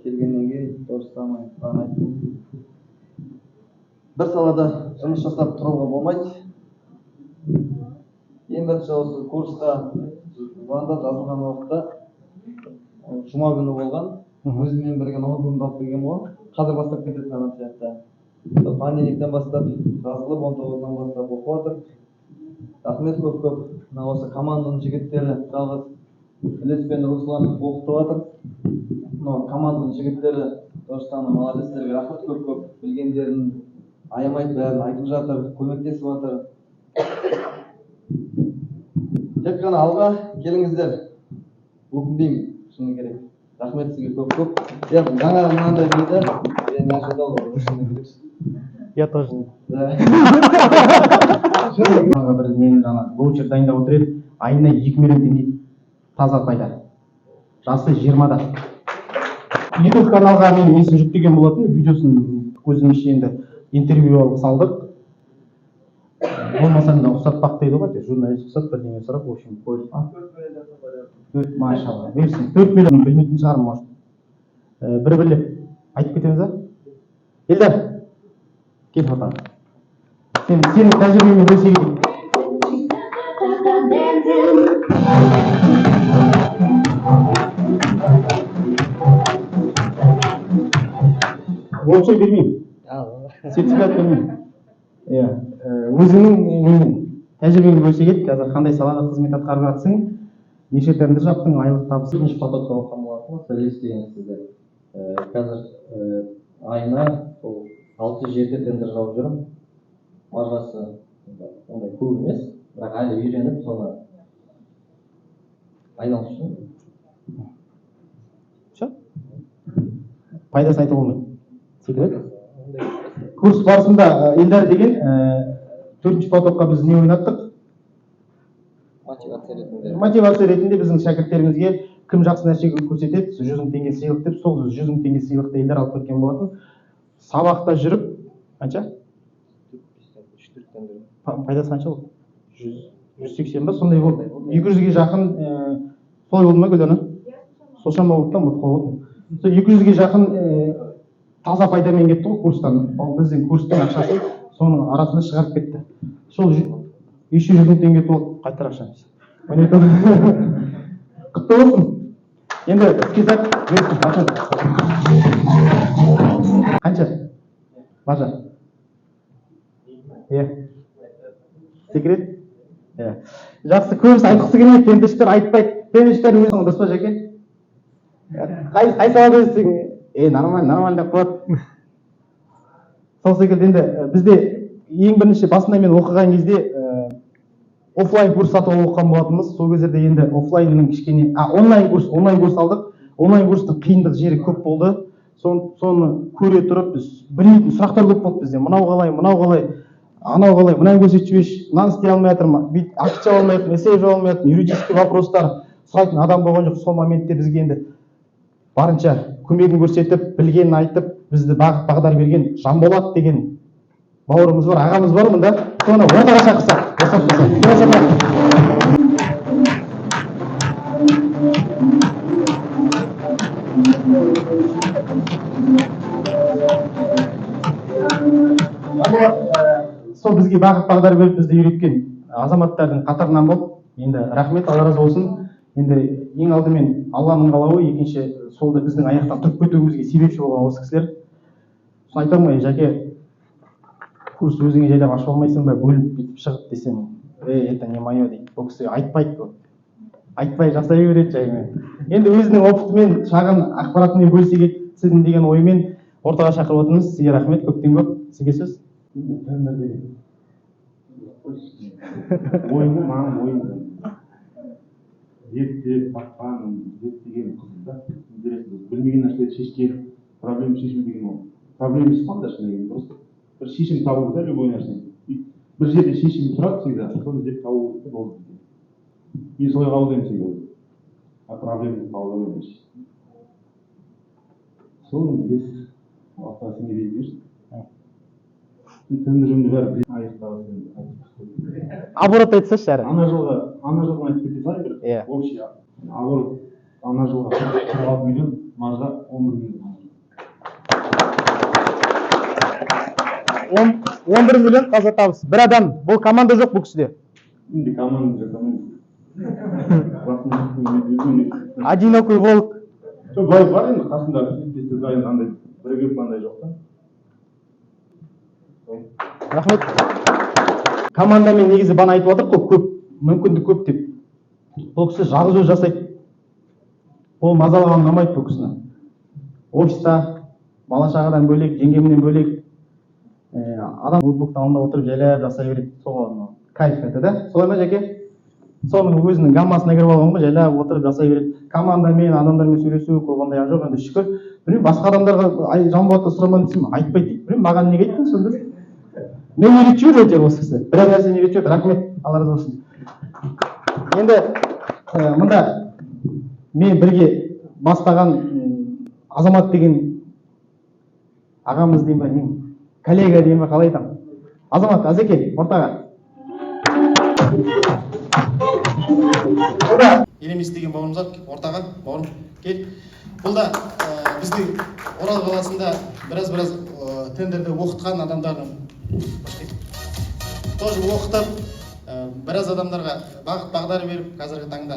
Speaker 3: Келгеннен кейін то же самое айттым. Бір салада жұмыс жасап тұруға болмайды. Ең бірінші осы курсқа звондап жазылған уақытта жұма күні болған. Өзіммен бірге ноутбугымды алып келгенмін ғой. Қазір бастап кететін адам сияқты. Понедельниктен бастап жазылып, 19-нан бастап оқып жатыр. Рахмет көп. Мына осы команданың жігіттері жалғыз Ілес пен Руслан оқытып жатыр. Команданың жігіттері Тоштаны молодецтерге рахмет көп. Білгендерін аямайды, бәрін айтып жатыр, көмектесіп жатыр. Тек қана алға келіңіздер. Өкінбеймін, шыны керек. Рахмет сізге көп. Жаңа мынандай дейді, мен ожидал, шыны керек.
Speaker 2: Я тоже. Бір нені жаңа боучер дайындап отыр еді, айына 2 миллион теңге таза пайда. Жасы 20-да. YouTube каналға мен несін жүктеген болатын, видеосын көзімізше енді интервью алып салдық. Болмаса да ұқсатпақ дейді ғой, журналист ұқсат бірдеңе сұрап, в общем, қойып. Машалла, берсін. 4 миллион білмейтін шығармын, может. Бір біліп айтып кетеміз ба? Елдар, кел фатан. Сенің тәжірибеңмен бөлісе кетейік. Вообще бермеймін. Сертификат бермеймін. Өзіңнің тәжірибеңді бөлісе кет, қазір қандай салада қызмет атқарып жатсың, неше тендер жаптың, айлық табысы.
Speaker 7: Бірінші потокқа оқыған болатын, Ілес деген сізде. Қазір айына 6-7 тендер жауып жүрмін. Маржасы ондай көп емес, бірақ әлі үйреніп, соны айналысып жүрмін.
Speaker 2: пайдасы айтуға болмайды. Секрет. Курс барысында Эльдар деген 4-ші потокқа біз не ойнаттық? Мотивация ретінде біздің шәкірттерімізге кім жақсы нәрсе көрсетеді, 100 000 теңге сыйлық деп, сол 100 000 теңге сыйлықты Эльдар алып кеткен болатын. Сабақта жүріп, қанша? Пайдасы қанша болды? 180 ба? Сондай болды. 200-ге жақын, солай болды ма Гүлдана? Сошама болды да, ұмытып қалдым. Сол 200-ге жақын таза пайдамен кетті ғой курстан. Ол біздің курстың ақшасы соның арасында шығарып кетті. Сол 300 000 теңге толып қайтар ақшамыз. Құтты болсын. Енді іске сәт қанша? Бажа. Секрет? Жақсы, көбісі айтқысы келмейді, тендіштер айтпайды. Тендіштер өзің дұрыс па Жаке? Қай сауат өздесің? Нормально деп қояды. Сол секілді енді бізде ең бірінші басында мен оқыған кезде офлайн курс сатып оқыған болатынбыз. Сол кездерде енді офлайнның кішкене онлайн курс алдық. Онлайн курстың қиындық жері көп болды. Соны көре тұрып біз білмейтін сұрақтар көп болды бізде. Мынау қалай, анау қалай, мынаны көрсетіп жіберші, мынаны істей алмай жатырмын, бүйтіп акт жаба алмай жатырмын, эссей жаба алмай жатырмын, юридический вопростар сұрайтын адам болған жоқ. Сол моментте бізге енді барынша көмегін көрсетіп, білгенін айтып, бізді бағыт бағдар берген Жанболат деген бауырымыз бар, ағамыз бар мында. Соны ортаға шақырсақ. Сол бізге бағыт бағдар беріп бізді үйреткен азаматтардың қатарынан болып, енді рахмет, Алла разы болсын. Енді ең алдымен Алланың қалауы, екінші сол да біздің аяқтан тұрып кетуімізге себепші болған осы кісілер. Соны айтамын ғой, Жаке, курс өзіңе жайлап ашып алмайсың ба, бөліп бүйтіп шығып десем, это не мое дейді. Бұл кісі айтпайды ғой. Айтпай жасай береді жаймен. Енді өзінің опытымен, шағын ақпаратымен бөлісе кетсін деген оймен ортаға шақырып отырмыз. Сізге рахмет, көптен көп. Сізге сөз.
Speaker 8: Ойымды маған ойымды. Зерттеп, баққан, зерттеген қызында білмеген нәрселерді шешкен, проблема шешу деген ол. Проблема емес қандай шынымен просто бір шешім табу да любой нәрсе. Бір жерде шешім тұрады всегда, соны іздеп табу болды. Мен солай қабылдаймын всегда. Проблеманы қабылдамаймын. Сол енді біз ортасын керек берші. Тендер жөнінде бәрі аяқтағы
Speaker 2: Оборот айтсашы әрі.
Speaker 8: Ана жылға айтып кете салайын бір общий оборот. Ана жылға 46 миллион, маржа 11 миллион.
Speaker 2: 11 миллион қазір табыс. Бір адам, бұл команда жоқ бұл кісіде.
Speaker 8: Енді команда жоқ.
Speaker 2: Одинокий волк.
Speaker 8: Жоқ, былай бар енді қасында әріптестер дайын қандай бірігіп қандай жоқ та.
Speaker 2: Рахмет. Командамен негізі бана айтып отыр ғой, көп, мүмкіндік көп деп. Бұл кісі жалғыз өз жасайды. Ол мазалаған ұнамайды бұл кісіні. Офиста бала шағадан бөлек, жеңгемнен бөлек адам ноутбуктың алдында отырып жайлап жасай береді. Соған кайф это да? Солай ма Жаке? Соның өзінің гаммасына кіріп алған ғой, жайлап отырып жасай береді. Командамен, адамдармен сөйлесу көп ондай жоқ, енді шүкір. Білмеймін, басқа адамдарға Жанболатты сұрамадым десем, айтпайды дейді. Білмеймін, маған неге айттың сонда? Мен үйретіп жіберді осы кісі. Бір нәрсені үйретіп жіберді. Рахмет, Алла разы болсын. Енді мында мен бірге бастаған Азамат деген ағамыз деймін ба, мен коллега деймін ба, қалай айтамын? Азамат, Азеке, ортаға. Елемес деген бауырымыз бар, ортаға, бауырым, кел. Бұл да біздің Орал қаласында біраз тендерді оқытқан адамдардың тоже оқытып, біраз адамдарға бағыт бағдар беріп, қазіргі таңда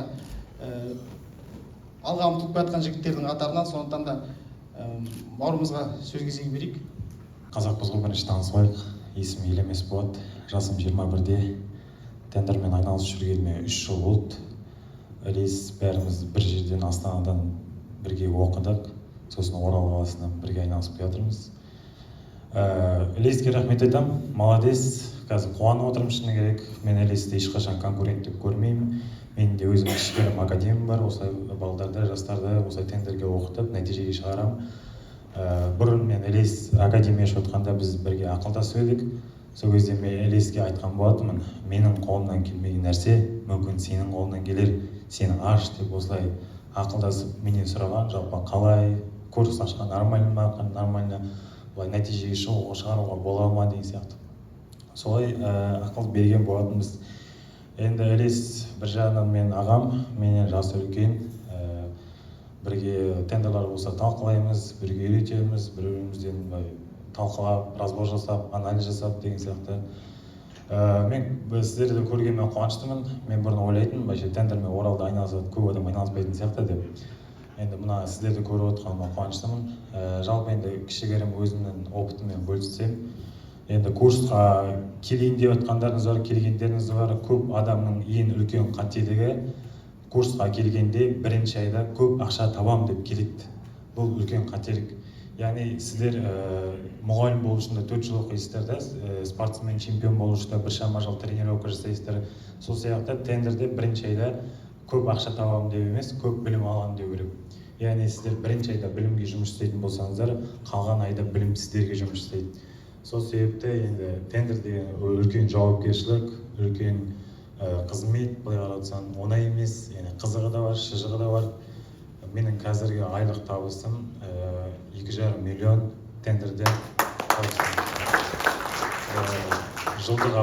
Speaker 2: алға ұмтылып жатқан жігіттердің қатарынан, сондықтан да бауырымызға сөз кезегі берейік.
Speaker 9: Қазақпыз ғой, бірінші танысайық. Есімім Елемес болады. Жасым 21-де. Тендермен айналысып жүргеніме 3 жыл болды. Ілес бәріміз бір жерден Астанадан бірге оқыдық. Сосын Орал қаласынан бірге айналысып жатырмыз. Ілеске рахмет айтамын. Молодец. Қазір қуанып отырмын шыны керек. Мен Ілесті ешқашан конкурент деп көрмеймін. Менде өзім кішігірім академиям бар. Осылай балдарды, жастарды осылай тендерге оқытып, нәтижеге шығарамын. бұрын мен Элис академия ашып отқанда біз бірге ақылдасып едік. Сол кезде мен Элиске айтқан болатынмын, менің қолымнан келмеген нәрсе мүмкін сенің қолыңнан келер, сен аш деп осылай ақылдасып менен сұраған, жалпы қалай курс ашқан нормально ма, нормально, былай нәтижеге шығаруға бола ма деген сияқты. Солай ақыл берген болатынбыз. Енді Элис бір жағынан мен ағам, менен жасы үлкен, бірге тендерлар болса талқылаймыз, бірге үйретеміз, бір-бірімізден талқылап, разбор жасап, анализ жасап деген сияқты. Мен сіздерді көргеніме қуаныштымын. Мен бұрын ойлайтынмын, бәлкім тендермен Оралда айналысады, көп адам айналыспайтын сияқты деп. Енді мына сіздерді көріп отырғаныма қуаныштымын. Жалпы енді кішігірім өзімнің опытыммен бөліссем, енді курсқа келейін деп отқандарыңыз бар, келгендеріңіз бар. Көп адамның ең үлкен қателігі курсқа келгенде бірінші айда көп ақша табам деп келеді. Бұл үлкен қателік. Яғни сіздер мұғалім болу үшін 4 жыл оқисыздар да, спортсмен, чемпион болу үшін біршама жыл тренировка жасайсыздар. Сол сияқты тендерде бірінші айда көп ақша табам деп емес, көп білім алам деп керек. Яғни сіздер бірінші айда білімге жұмыс істейтін болсаңыздар, қалған айда білім сіздерге жұмыс істейді. Сол себепті енді тендер деген үлкен жауапкершілік, үлкен қызмет, былай қарасаң оңай емес, қызығы да бар, шыжығы да бар. Менің қазіргі айлық табысым 2,5 миллион тендерде. Жылдық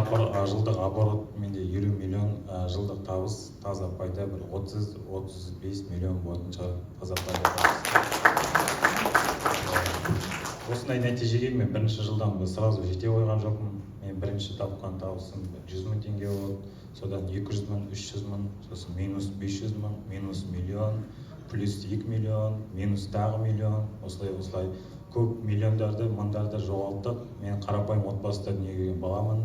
Speaker 9: оборот менде 50 миллион, жылдық табыс, таза пайда бір 30-35 миллион болатын шығар, таза пайда. Осындай нәтижеге мен бірінші жылдан сразу жете қойған жоқпын. Мен бірінші тапқан табысым 100 мың теңге болды, содан 200 мың, 300 мың, сосын минус 500 мың, минус миллион, плюс 2 миллион, минус тағы миллион, осылай көп миллиондарды, мыңдарды жоғалттық. Мен қарапайым отбасыда дүниеге келген баламын.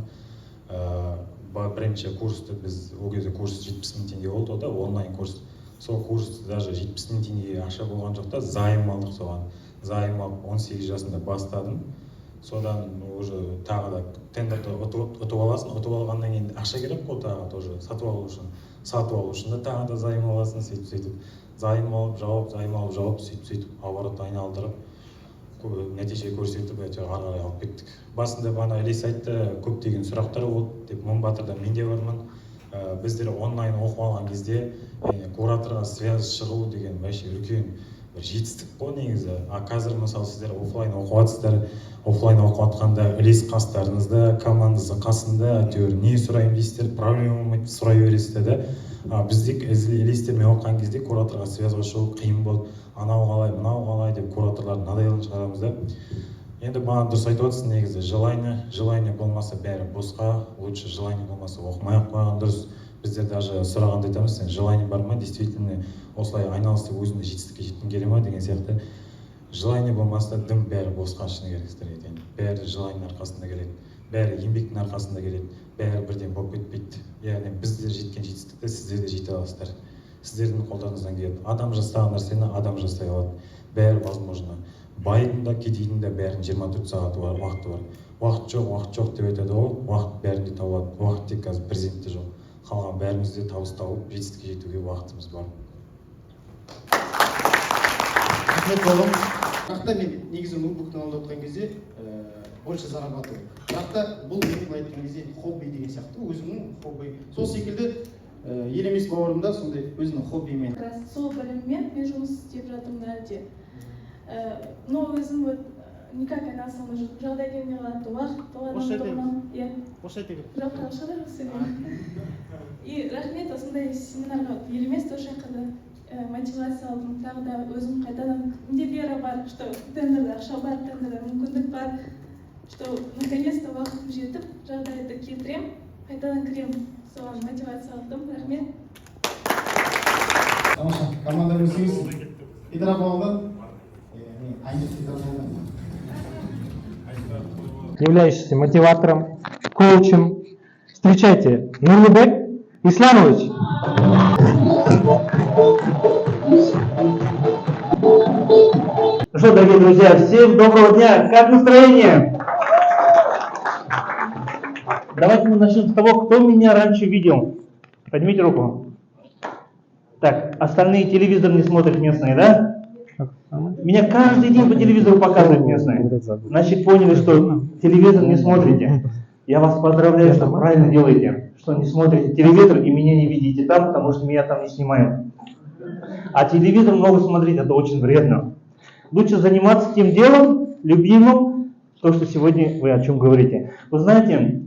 Speaker 9: Бірінші курсты біз, ол кезде курс 70 мың теңге болды, ода онлайн курс. Сол курсты даже 70 мың теңге ақша болған жоқта, займ алдық соған. Займ алып 18 жасында бастадым. Содан уже тағы да тендерді ұтып аласың, ұтып алғаннан кейін ақша керек қой тағы тоже сатып алу үшін да тағы да займ аласың, сөйтіп. Займ алып, жауап, сөйтіп оборот айналдырып, нәтиже көрсетіп, ары қарай алып кеттік. Басында бана Элис айтты, көптеген сұрақтар болды деп, Мыңбатырда мен де бармын. Біздер онлайн оқып алған кезде кураторға связь шығу деген вообще үлкен бір жетістік қой негізі. Қазір мысалы сіздер офлайн оқып жатсыздар, офлайн оқып жатқанда Элис қастарыңызда, командаңыздың қасында, әйтеуір не сұрайын дейсіздер, проблема сұрай бересіздер да. Бізде Элистермен оқыған кезде кураторға связьға шығу қиын болды. Анау қалай, мынау қалай деп кураторлардың надоелін шығарамыз да. Енді маған дұрыс айтып отырсың негізі, желание болмаса бәрі босқа, лучше желание болмаса оқымай-ақ қойған дұрыс. Біздер даже сұрағанда айтамыз, сен желание бар ма, действительно осылай айналысып өзіңді жетістікке жеткің келе ма деген сияқты. Желание болмаса дым бәрі босқа шыны керек сіздерге айтайын. Бәрі желаниенің арқасында келеді, бәрі еңбектің арқасында келеді, бәрі бірден болып кетпейді. Яғни біздер жеткен жетістікті сіздер де жете аласыздар. Сіздердің қолдарыңыздан келеді. Адам жасаған нәрсені адам жасай алады. Бәрі возможно. Байдың да, кедейдің де бәрінің 24 сағаты бар, уақыты бар. Уақыт жоқ деп айтады ғой, уақыт бәрінде табылады. Уақыт тек қазір президентте жоқ. Қалған бәрімізде табыс тауып, жетістікке жетуге уақытымыз бар.
Speaker 2: Рахмет болғым. Бірақ мен негізі ноутбуктың алдында отырған кезде больше зарабатываю. Бірақ та бұл менің айтқан кезде хобби деген сияқты, өзімнің хобби. Сол секілді елемес бауырымда сондай өзінің хоббимен.
Speaker 10: Сол біліммен мен жұмыс істеп жатырмын әлде. Но өзім никак айналыса алмай жүрмін. Жағдай келмей қалады,
Speaker 2: Қош айта
Speaker 10: жоқ, қалшыда и рахмет, осындай семинарға елемес тоже қады мотивация алдым. Тағы да өзім қайтадан менде вера бар, что тендерде ақша бар, тендерде мүмкіндік бар, что наконец-то уақытым жетіп, жағдайды келтірем, қайтадан кірем. Соған мотивация алдым. Рахмет.
Speaker 2: Тамаша, команда өсіңіз. Идрап алды.
Speaker 1: Являющийся мотиватором, коучем. Встречайте, Нурлубек Исламович.
Speaker 11: Ну что, дорогие друзья, всем доброго дня. Как настроение? Давайте мы начнем с того, кто меня раньше видел. Поднимите руку. Так, остальные телевизор не смотрят местные, да? Меня каждый день по телевизору показывают местные. Значит, поняли, что телевизор не смотрите. Я вас поздравляю, что правильно делаете, что не смотрите телевизор и меня не видите там, потому что меня там не снимают. А телевизор много смотреть, это очень вредно. Лучше заниматься тем делом, любимым, то, что сегодня вы о чем говорите. Вы знаете,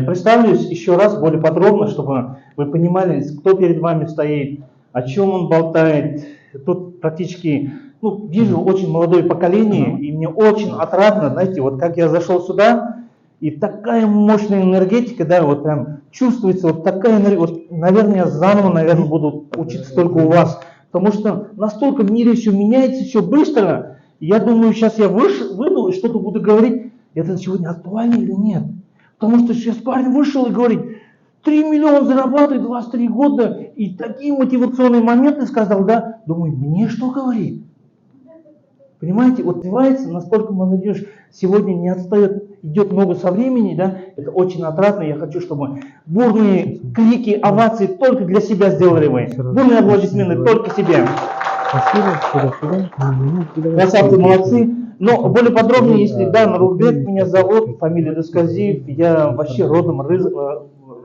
Speaker 11: представлюсь еще раз более подробно, чтобы вы понимали, кто перед вами стоит, о чем он болтает. Тут практически, вижу очень молодое поколение, и мне очень отрадно, знаете, вот как я зашел сюда, и такая мощная энергетика, да, вот прям чувствуется, вот такая энергия, вот, наверное, я заново, буду учиться только у вас, потому что настолько в мире все меняется, все быстро, я думаю, сейчас я выйду и что-то буду говорить, это сегодня актуально или нет, потому что сейчас парень вышел и говорит, 3 миллиона зарабатывает, 23 года, и такие мотивационные моменты сказал, да, думаю, мне что говорить? Понимаете, вот развивается, настолько молодежь сегодня не отстает, идет много со времени, да, это очень отрадно, я хочу, чтобы бурные крики, овации только для себя сделали вы, бурные аплодисменты только себе. Красавцы, молодцы. Но более подробнее, если да, Нурбек меня зовут, фамилия Досказиев, я вообще родом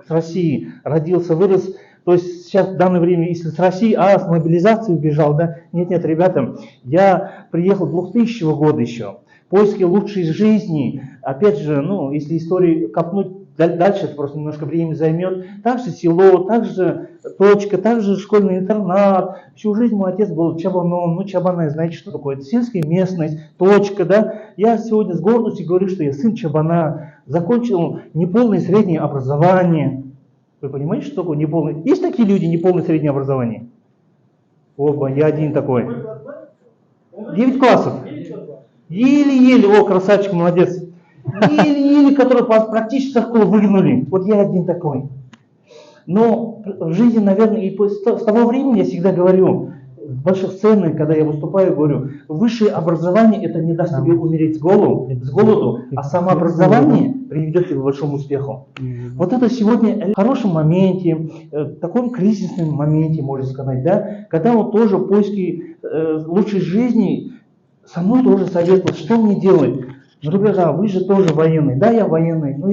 Speaker 11: с России, родился, вырос. То есть сейчас в данное время, если с России, с мобилизации убежал, да? Нет, ребята, я приехал 2000 года еще. Поиски лучшей жизни, опять же, если историю копнуть дальше, это просто немножко времени займет. Также село, также точка, также школьный интернат. Всю жизнь мой отец был чабаном, чабаны, знаете, что такое? Это сельская местность, точка, да? Я сегодня с гордостью говорю, что я сын чабана, закончил неполное среднее образование. Вы понимаете, что такое неполное? Есть такие люди, неполное среднее образование? Оба, я один такой. 9 классов. Еле-еле, красавчик, молодец. Еле-еле, которые практически со школы выгнули. Вот я один такой. Но в жизни, наверное, и с того времени я всегда говорю, в больших сценах, когда я выступаю, говорю, высшее образование это не даст тебе умереть с голоду, а самообразование приведет тебя к большому успеху. Вот это сегодня в хорошем моменте, в таком кризисном моменте, можно сказать, да, когда вот тоже поиски лучшей жизни, со мной тоже советуют, что мне делать. Друзья, вы же тоже военный. Да, я военный, но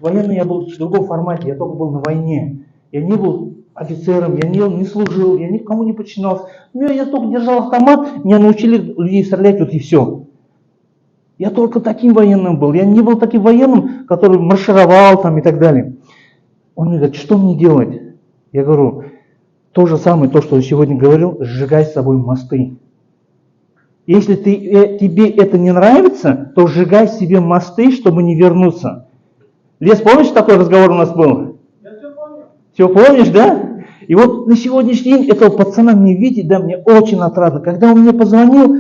Speaker 11: военный я был в другом формате, я только был на войне. Я не был офицером, я не служил, я никому не подчинялся. Я только держал автомат, меня научили людей стрелять, вот и все. Я только таким военным был. Я не был таким военным, который маршировал там и так далее. Он мне говорит, что мне делать? Я говорю, то же самое, то, что я сегодня говорил, сжигай с собой мосты. Если тебе это не нравится, то сжигай себе мосты, чтобы не вернуться. Лес, помнишь, такой разговор у нас был?
Speaker 8: Я все помню.
Speaker 11: Все помнишь, да? И вот на сегодняшний день этого пацана мне видеть, да, мне очень отрадно. Когда он мне позвонил,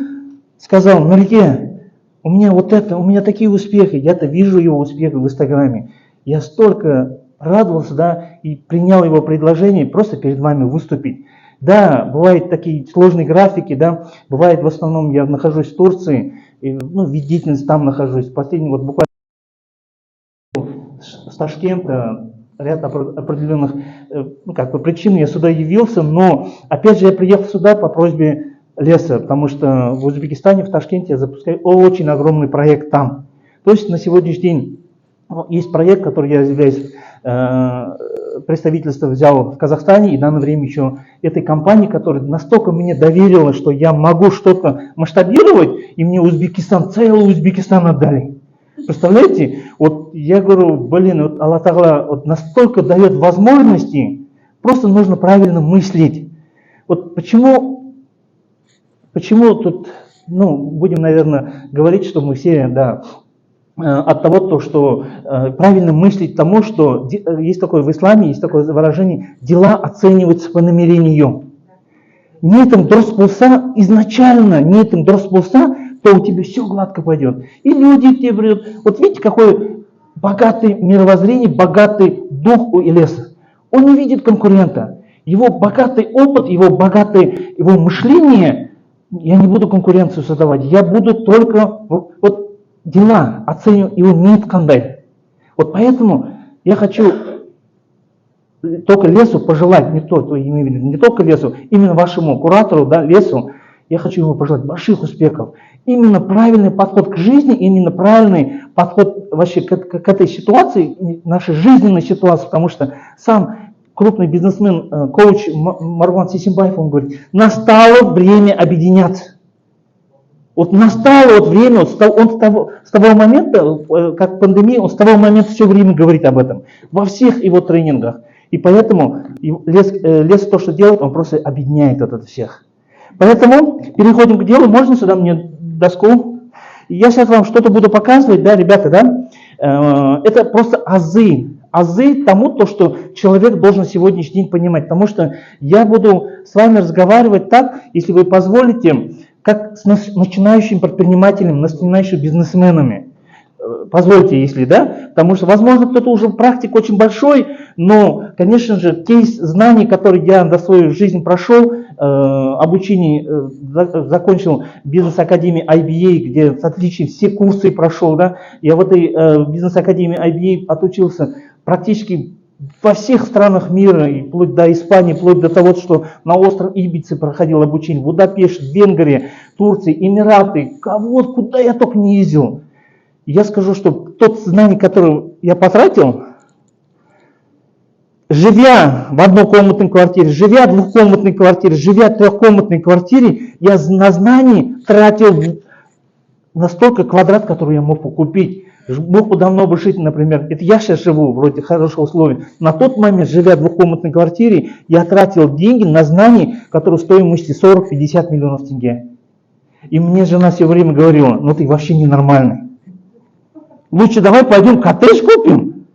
Speaker 11: сказал, Нурике, у меня такие успехи, я-то вижу его успехи в Инстаграме. Я столько радовался, да, и принял его предложение просто перед вами выступить. Да, бывают такие сложные графики, да, бывает в основном я нахожусь в Турции, и, вид деятельности там нахожусь. Последний буквально с Ташкента, ряд определенных причин я сюда явился, но опять же я приехал сюда по просьбе Леса, потому что в Узбекистане, в Ташкенте я запускаю очень огромный проект там. То есть на сегодняшний день есть проект, который я являюсь представительство взял в Казахстане, и в данное время еще этой компании, которая настолько мне доверила, что я могу что-то масштабировать, и мне целый Узбекистан отдали. Представляете? Вот я говорю, вот Аллах Тағала вот настолько дает возможности, просто нужно правильно мыслить. Вот почему тут, будем, наверное, говорить, что мы все, да, от того, что правильно мыслить тому, что есть такое в исламе, есть такое выражение, дела оцениваются по намерению. Ниетің дұрыс болса, изначально ниетің дұрыс болса, то у тебя все гладко пойдет. И люди к тебе придут. Вот видите, какой богатый мировоззрение, богатый дух у Илеса. Он не видит конкурента. Его богатый опыт, его мышление, я не буду конкуренцию создавать, я буду только дела оценивать его ниет кандай. Вот поэтому я хочу только Лесу пожелать, не только Лесу, именно вашему куратору, да, Лесу, я хочу ему пожелать больших успехов. Именно правильный подход к жизни, именно правильный подход вообще к этой ситуации, нашей жизненной ситуации, потому что сам крупный бизнесмен, коуч Марван Сисимбаев, он говорит, настало время объединяться. Вот настало вот время, он с того момента, как пандемия, он с того момента все время говорит об этом. Во всех его тренингах. И поэтому лес то, что делает, он просто объединяет это всех. Поэтому переходим к делу. Можно сюда мне доску? Я сейчас вам что-то буду показывать, да, ребята, да? Это просто азы. Азы тому, то, что человек должен сегодняшний день понимать. Потому что я буду с вами разговаривать так, если вы позволите, как с начинающими предпринимателями, начинающими бизнесменами. Позвольте, если да, потому что, возможно, кто-то уже практик очень большой, но, конечно же, те знания, которые я до своей жизни прошел, обучение, закончил бизнес-академии IBA, где с отличием все курсы прошел, да, я в этой бизнес-академии IBA отучился практически во всех странах мира, и вплоть до Испании, вплоть до того, что на остров Ибицы проходил обучение, Будапешт, Венгрия, Турция, Эмираты, куда я только не ездил. Я скажу, что тот знание, которое я потратил, живя в однокомнатной квартире, живя в двухкомнатной квартире, живя в трехкомнатной квартире, я на знания тратил на столько квадрат, который я мог купить. Мог бы давно бы жить, например, это я сейчас живу вроде хороших условий. На тот момент, живя в двухкомнатной квартире, я тратил деньги на знания, которые стоимостью 40-50 миллионов тенге. И мне жена все время говорила, ну ты вообще ненормальный. Лучше давай пойдем коттедж купим.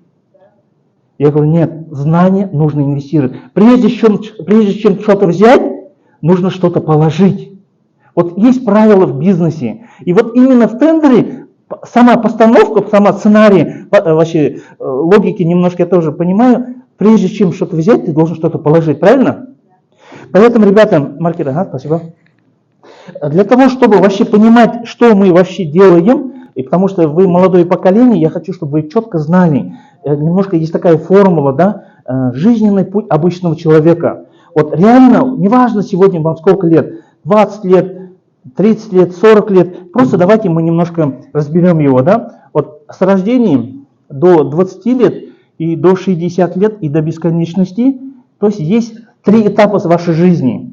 Speaker 11: Я говорю, нет, знания нужно инвестировать. Прежде чем что-то взять, нужно что-то положить. Вот есть правила в бизнесе. И вот именно в тендере сама постановка, сама сценарий, вообще логики немножко я тоже понимаю. Прежде чем что-то взять, ты должен что-то положить, правильно? Поэтому, ребята, маркер, спасибо. Для того, чтобы вообще понимать, что мы вообще делаем, и потому что вы молодое поколение, я хочу, чтобы вы четко знали, немножко есть такая формула, да, жизненный путь обычного человека. Вот реально, неважно сегодня вам сколько лет, 20 лет, 30 лет, 40 лет, просто давайте мы немножко разберем его, да. Вот с рождения до 20 лет и до 60 лет и до бесконечности, то есть 3 этапа вашей жизни.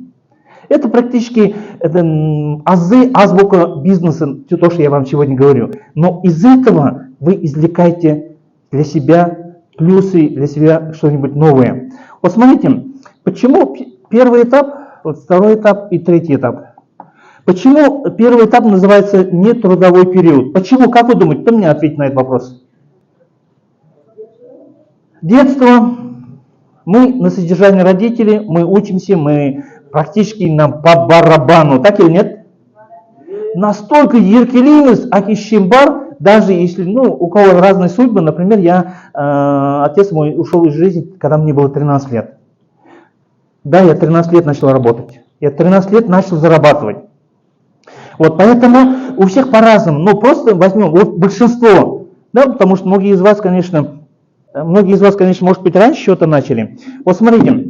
Speaker 11: Это практически азбука бизнеса, то, что я вам сегодня говорю. Но из этого вы извлекаете для себя плюсы, для себя что-нибудь новое. Вот смотрите, почему первый этап, вот второй этап и третий этап. Почему первый этап называется нетрудовой период? Почему? Как вы думаете? Кто мне ответит на этот вопрос? Детство. Мы на содержании родителей, мы учимся, мы практически нам по барабану, так или нет? Настолько еркелимыз, акишимбар, даже если, у кого разные судьбы, например, отец мой ушел из жизни, когда мне было 13 лет. Да, я 13 лет начал работать, я 13 лет начал зарабатывать. Вот поэтому у всех по-разному, но просто возьмем вот большинство, да, потому что многие из вас, конечно, может быть, раньше что-то начали. Вот смотрите,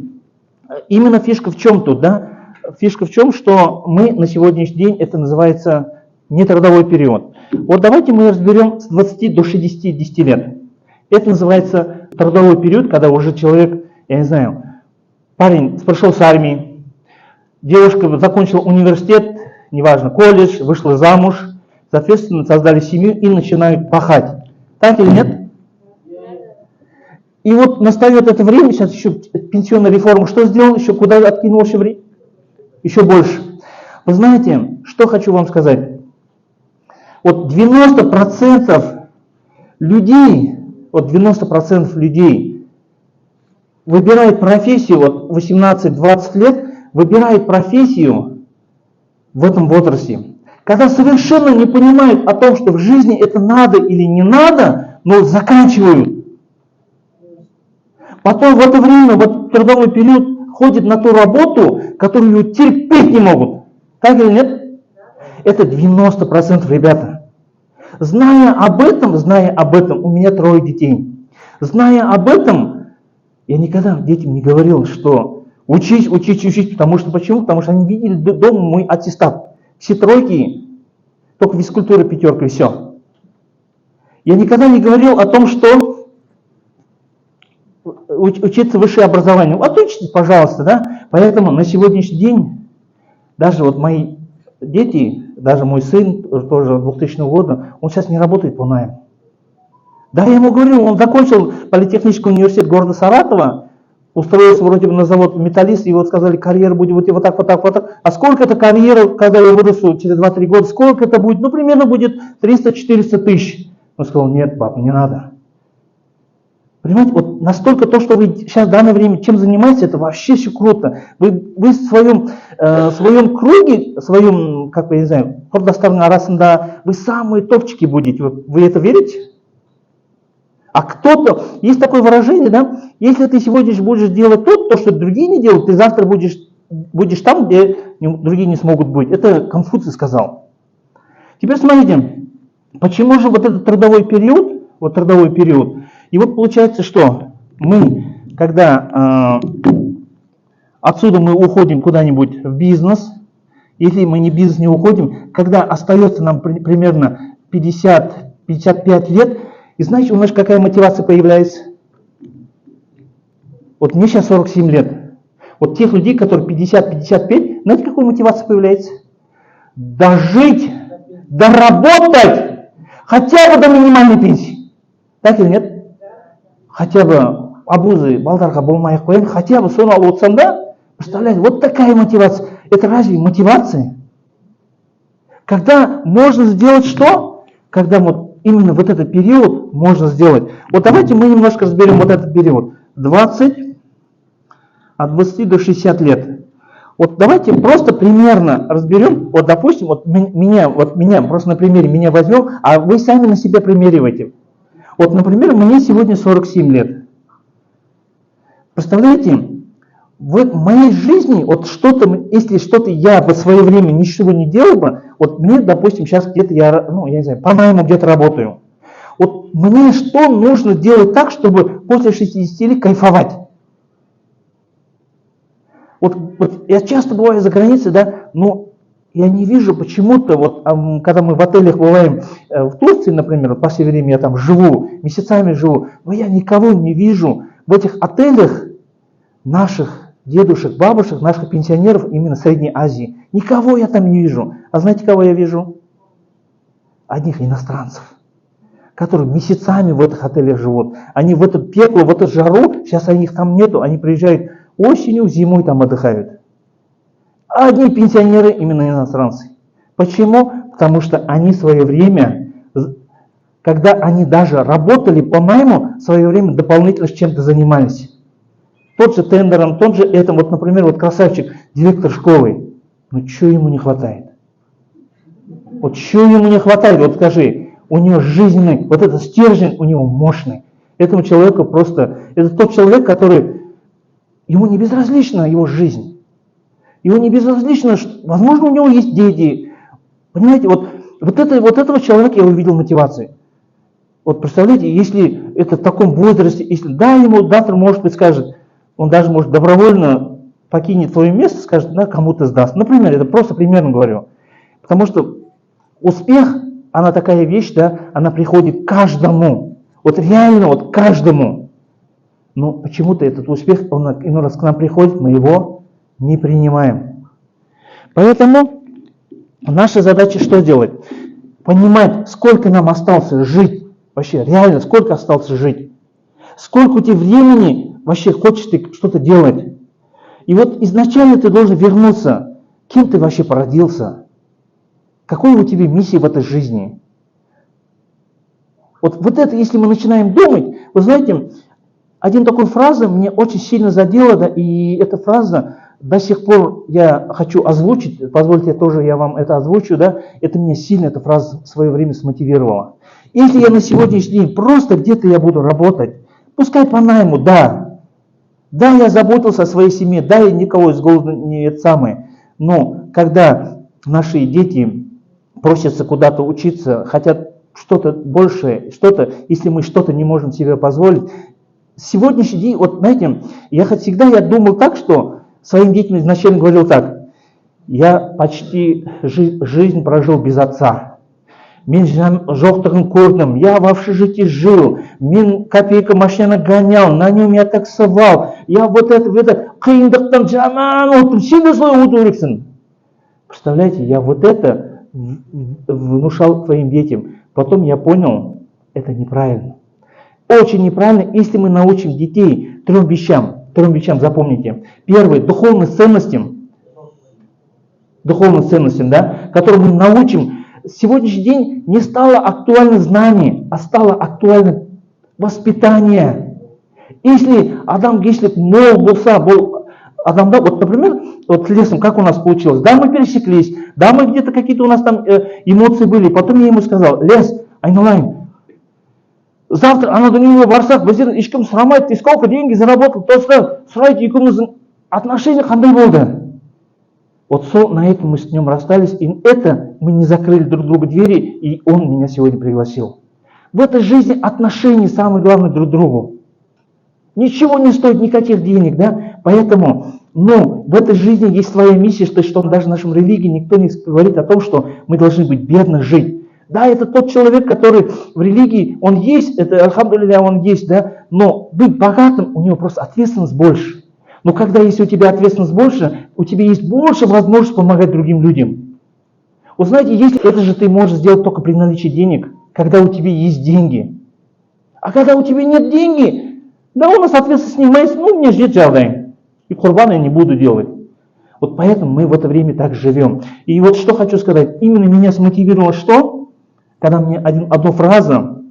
Speaker 11: именно фишка в чем тут, да? Фишка в чем, что мы на сегодняшний день, это называется нетрудовой период. Вот давайте мы разберем с 20 до 60 лет. Это называется трудовой период, когда уже человек, я не знаю, парень пришел с армии, девушка закончила университет, неважно, колледж, вышла замуж, соответственно, создали семью и начинают пахать. Так или нет? И вот настает это время, сейчас еще пенсионная реформа, что сделал, еще куда откинул еще время? Еще больше. Вы знаете, что хочу вам сказать? Вот 90% людей выбирают профессию, вот 18-20 лет, выбирают профессию в этом возрасте, когда совершенно не понимают о том, что в жизни это надо или не надо, но заканчивают. Потом в это время, вот трудовой период, ходит на ту работу, которую терпеть не могут. Так или нет? Это 90%, ребята. Зная об этом, у меня 3 детей. Зная об этом, я никогда детям не говорил, что Учить. Потому что почему? Потому что они видели дома мой аттестат. Все тройки, только физкультура 5 и все. Я никогда не говорил о том, что учиться высшее образование. Отучитесь, пожалуйста, да? Поэтому на сегодняшний день даже вот мои дети, даже мой сын, тоже 2000 года, он сейчас не работает по найму. Да, я ему говорил, он закончил политехнический университет города Саратова, устроился вроде бы на завод металлист, и вот сказали, карьера будет вот так. А сколько это карьера, когда я вырасту через 2-3 года, сколько это будет? Ну, примерно будет 300-400 тысяч. Он сказал, нет, папа, не надо. Понимаете, вот настолько то, что вы сейчас в данное время чем занимаетесь, это вообще все круто. Вы в своем круге, как бы, я не знаю, құрдастардың арасында вы самые топчики будете. Вы это верите? А кто-то, есть такое выражение, да, если ты сегодня будешь делать то, что другие не делают, ты завтра будешь там, где другие не смогут быть. Это Конфуций сказал. Теперь смотрите, почему же вот этот трудовой период, и вот получается, что мы, когда отсюда мы уходим куда-нибудь в бизнес, если мы не в бизнес не уходим, когда остается нам примерно 50-55 лет, и знаете, у нас какая мотивация появляется? Вот мне сейчас 47 лет. Вот тех людей, которые 50-55, знаете, какая мотивация появляется? Дожить, доработать, хотя бы до минимальной пенсии. Так или нет? Хотя бы абузы, балдарға болмай-ақ қояйын, хотя бы соны алып отырсам да, представляете, вот такая мотивация. Это разве мотивация? Когда можно сделать что? Когда вот именно вот этот период можно сделать. Вот давайте мы немножко разберем вот этот период. От 20 до 60 лет. Вот давайте просто примерно разберем. Вот допустим, вот меня просто на примере меня возьмем, а вы сами на себя примеривайте. Вот, например, мне сегодня 47 лет. Представляете, в моей жизни, вот что-то, если что-то я в свое время ничего не делал бы, вот мне, допустим, сейчас где-то я не знаю, по найму где-то работаю. Вот мне что нужно делать так, чтобы после 60 лет кайфовать? Вот я часто бываю за границей, да, но я не вижу почему-то, вот когда мы в отелях бываем в Турции, например, в последнее время я там живу, месяцами живу, но я никого не вижу в этих отелях наших дедушек, бабушек, наших пенсионеров именно Средней Азии. Никого я там не вижу. А знаете, кого я вижу? Одних иностранцев, которые месяцами в этих отелях живут. Они в это пекло, в эту жару, сейчас их там нету, они приезжают осенью, зимой там отдыхают. А одни пенсионеры именно иностранцы. Почему? Потому что они в свое время, когда они даже работали по найму, в свое время дополнительно с чем-то занимались. Тот же тендером, тот же этим, вот, например, вот красавчик, директор школы. Ну, что ему не хватает? Вот что ему не хватает? Вот скажи, у него жизненный, вот этот стержень у него мощный. Этому человеку просто, это тот человек, который, ему не безразлична его жизнь. Ему не безразлично, что, возможно, у него есть дети. Понимаете, вот этого человека я увидел мотивацию. Вот представляете, если это в таком возрасте, если да, ему завтра, может быть, скажет, он даже может добровольно покинет свое место, скажет, да, кому-то сдаст. Например, это просто примерно говорю. Потому что успех, она такая вещь, да, она приходит каждому. Вот реально вот каждому. Но почему-то этот успех, он иной раз к нам приходит, мы его не принимаем. Поэтому наша задача что делать? Понимать, сколько нам осталось жить. Вообще, реально, сколько осталось жить. Сколько у тебя времени вообще хочешь ты что-то делать. И вот изначально ты должен вернуться. Кем ты вообще породился? Какой у тебя миссия в этой жизни? Вот это, если мы начинаем думать, вы знаете, один такой фраза мне очень сильно задела, да, и эта фраза до сих пор я хочу озвучить, позвольте я вам это озвучу, да, это меня сильно, эта фраза в свое время смотивировала. Если я на сегодняшний день просто где-то я буду работать, пускай по найму, да, я заботился о своей семье, да, я никого из голода не это самое, но когда наши дети просятся куда-то учиться, хотят что-то большее, если мы что-то не можем себе позволить, сегодняшний день, вот знаете, я думал так, что своим детям изначально говорил так: я почти жизнь прожил без отца. Мен жоқтығын көрдім, я в общежитии жил, мен копейка машина гонял, на нем я таксовал, я вот это, қиындықтан жаман отырдым, сен де солай отыру керексің. Представляете, я вот это внушал твоим детям. Потом я понял, это неправильно. Очень неправильно, если мы научим детей трем вещам, запомните. Первое, духовным ценностям, да, которые мы научим. Сегодняшний день не стало актуально знание, а стало актуально воспитание. Если адам кешілік мол болса, адамда, вот, например, вот лесом, как у нас получилось, да, мы пересеклись, да, мы где-то какие-то у нас там эмоции были, потом я ему сказал: лес, айналайын, завтра ана дүниеге барсақ, бізден ешкім сұрамайды, ты сколько деньги заработал, тоста сұрайды, екеуміздің отношения қандай болды. Вот на этом мы с ним расстались, и это мы не закрыли друг другу двери, и он меня сегодня пригласил. В этой жизни отношения самое главное друг к другу. Ничего не стоит никаких денег, да? Поэтому, в этой жизни есть своя миссия, что даже в нашем религии никто не говорит о том, что мы должны быть бедно жить. Да, это тот человек, который в религии, он есть, это, альхамдулилля, он есть, да? Но быть богатым, у него просто ответственность больше. Но когда если у тебя ответственность больше, у тебя есть больше возможности помогать другим людям. Вы знаете, если это же ты можешь сделать только при наличии денег, когда у тебя есть деньги. А когда у тебя нет денег, да он, соответственно, снимается, мне ждет жағдай. И курбан я не буду делать. Вот поэтому мы в это время так живем. И вот что хочу сказать, именно меня смотивировало что? Когда мне одну фразу,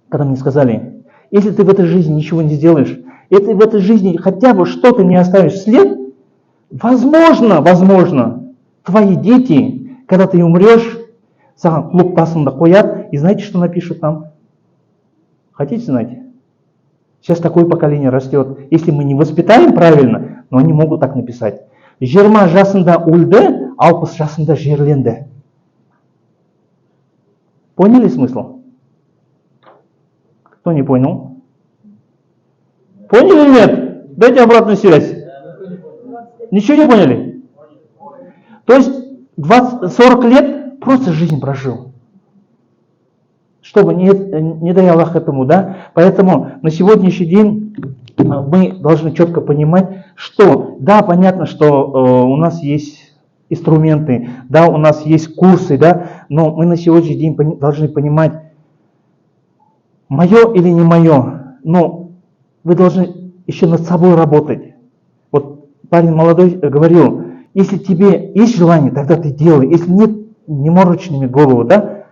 Speaker 11: когда мне сказали: если ты в этой жизни ничего не сделаешь, если в этой жизни хотя бы что-то не оставишь след, возможно, твои дети, когда ты умрешь, саған клуб тасыңды қоят, и знаете, что напишут там? Хотите знать? Сейчас такое поколение растет. Если мы не воспитаем правильно, но они могут так написать: 20 жасында өлді, 60 жасында жерленді. Поняли смысл? Кто не понял? Поняли или нет? Дайте обратную связь. Ничего не поняли? То есть 40 лет просто жизнь прожил. Чтобы не дай Аллах этому, да? Поэтому на сегодняшний день мы должны четко понимать, что, да, понятно, что у нас есть инструменты, да, у нас есть курсы, да, но мы на сегодняшний день должны понимать, мое или не мое, но вы должны еще над собой работать. Вот парень молодой говорил: если тебе есть желание, тогда ты делай, если нет, не морочь ними голову, да.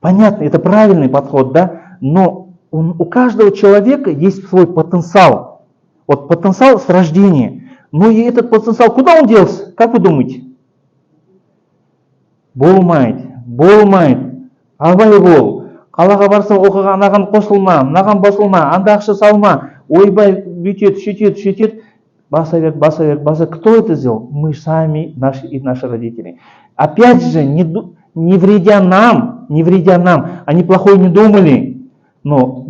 Speaker 11: Понятно, это правильный подход, да, но у каждого человека есть свой потенциал. Вот потенциал с рождения. Ну и этот потенциал, куда он делся? Как вы думаете? Болмайды. Абай бол. Қалаға барса оқыға анаған қосылма, мынаған басылма, анда ақша салма, ойбай бүйтет, шетет. Баса бер. Кто это сделал? Мы сами, наши родители. Опять же, не вредя нам, они плохое не думали, но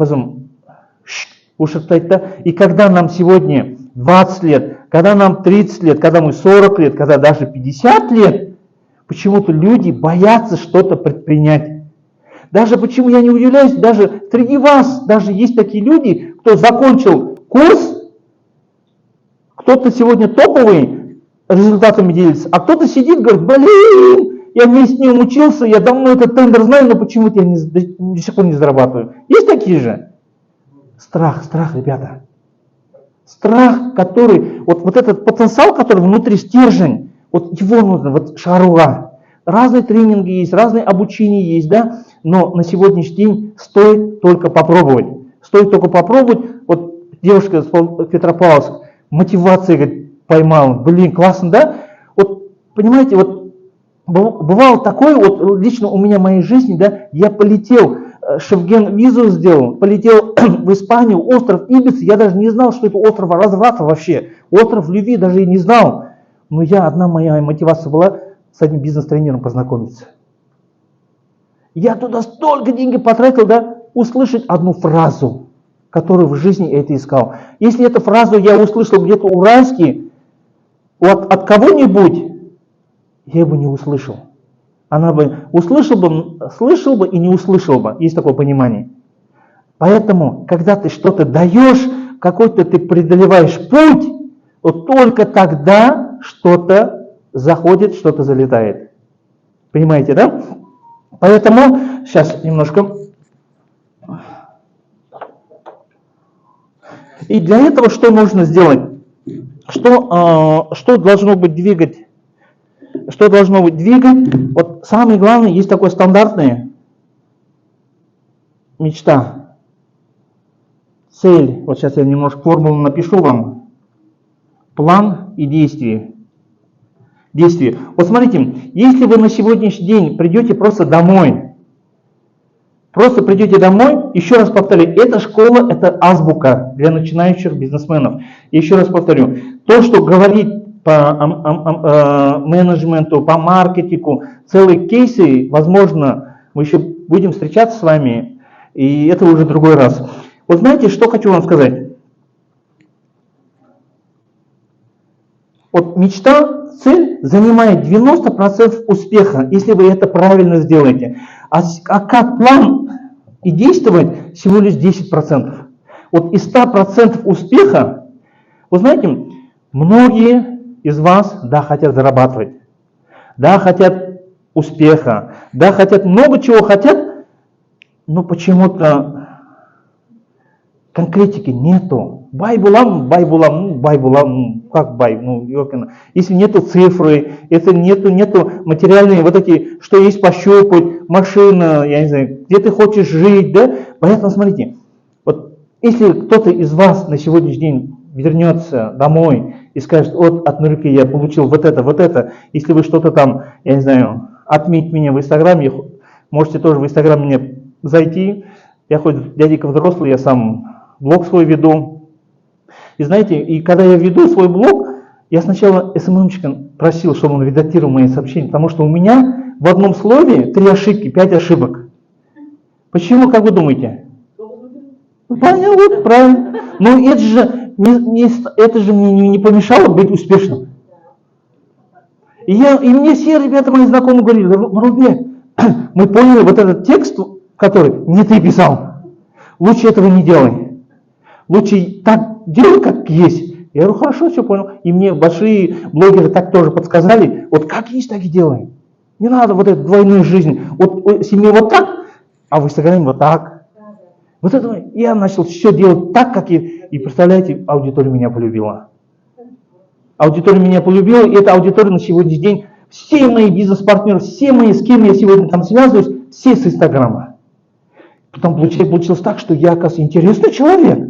Speaker 11: ушатать-то. И когда нам сегодня 20 лет, когда нам 30 лет, когда мы 40 лет, когда даже 50 лет, почему-то люди боятся что-то предпринять. Даже почему я не удивляюсь, даже среди вас даже есть такие люди, кто закончил курс, кто-то сегодня топовый результатами делится, а кто-то сидит и говорит: блин, я вместе с ним учился, я давно этот тендер знаю, но почему-то я до сих пор не зарабатываю. Есть такие же? Страх, ребята. Страх, который, вот этот потенциал, который внутри стержень, вот его нужно, вот шаруа. Разные тренинги есть, разные обучения есть, да, но на сегодняшний день стоит только попробовать. Вот девушка с Петропавловска, мотивация, говорит, поймала, блин, классно, да? Вот, понимаете, вот бывало такое, вот лично у меня в моей жизни, да, я полетел, Шенген визу сделал, полетел в Испанию, остров Ибица, я даже не знал, что это остров разврата вообще, остров любви даже и не знал. Но одна моя мотивация была с одним бизнес-тренером познакомиться. Я туда столько денег потратил, да, услышать одну фразу, которую в жизни я это искал. Если эту фразу я услышал где-то уральский, вот от кого-нибудь, я бы не услышал. Она бы слышал бы и не услышал бы. Есть такое понимание. Поэтому, когда ты что-то даешь, какой-то ты преодолеваешь путь, вот только тогда что-то заходит, что-то залетает. Понимаете, да? Поэтому, сейчас немножко. И для этого что нужно сделать? Что должно быть двигать? Что должно быть двигать? Вот самое главное, есть такое стандартное мечта, цель. Вот сейчас я немножко формулу напишу вам. План и действие. Действие. Вот смотрите, если вы на сегодняшний день придете просто домой, еще раз повторю, эта школа, это азбука для начинающих бизнесменов. Еще раз повторю, то, что говорит по менеджменту, по маркетингу, целые кейсы, возможно, мы еще будем встречаться с вами, и это уже другой раз. Вот знаете, что хочу вам сказать? Вот мечта, цель занимает 90% успеха, если вы это правильно сделаете. А как план и действовать всего лишь 10%. Вот из 100% успеха, вы знаете, многие из вас, да, хотят зарабатывать, да, хотят успеха, да, хотят много чего хотят, но почему-то конкретики нету. Бай булам, как бай, если нету цифры, если нету материальные вот эти, что есть пощупать, машина, я не знаю, где ты хочешь жить, да? Поэтому смотрите, вот если кто-то из вас на сегодняшний день вернется домой и скажет, вот от Нурики я получил вот это, если вы что-то там, я не знаю, отметьте меня в Инстаграме, можете тоже в Инстаграм мне зайти, я хоть дяденька взрослый, я сам блог свой веду. И знаете, и когда я веду свой блог, я сначала СММщика просил, чтобы он редактировал мои сообщения, потому что у меня в одном слове 3 ошибки, 5 ошибок. Почему, как вы думаете? Понятно, вот, правильно. Но это же мне не помешало быть успешным. И мне все ребята, мои знакомые, говорили, Нурбек, мы поняли вот этот текст, который не ты писал, лучше этого не делай. Лучше так делай, как есть. Я говорю, хорошо, все понял. И мне большие блогеры так тоже подсказали, вот как есть, так и делай. Не надо вот эту двойную жизнь. Вот в семье вот так, а в Инстаграме вот так. Вот это я начал все делать так, как и представляете, аудитория меня полюбила. Аудитория меня полюбила, и эта аудитория на сегодняшний день, все мои бизнес-партнеры, все мои, с кем я сегодня там связываюсь, все с Инстаграма. Потом получилось так, что я, оказывается, интересный человек.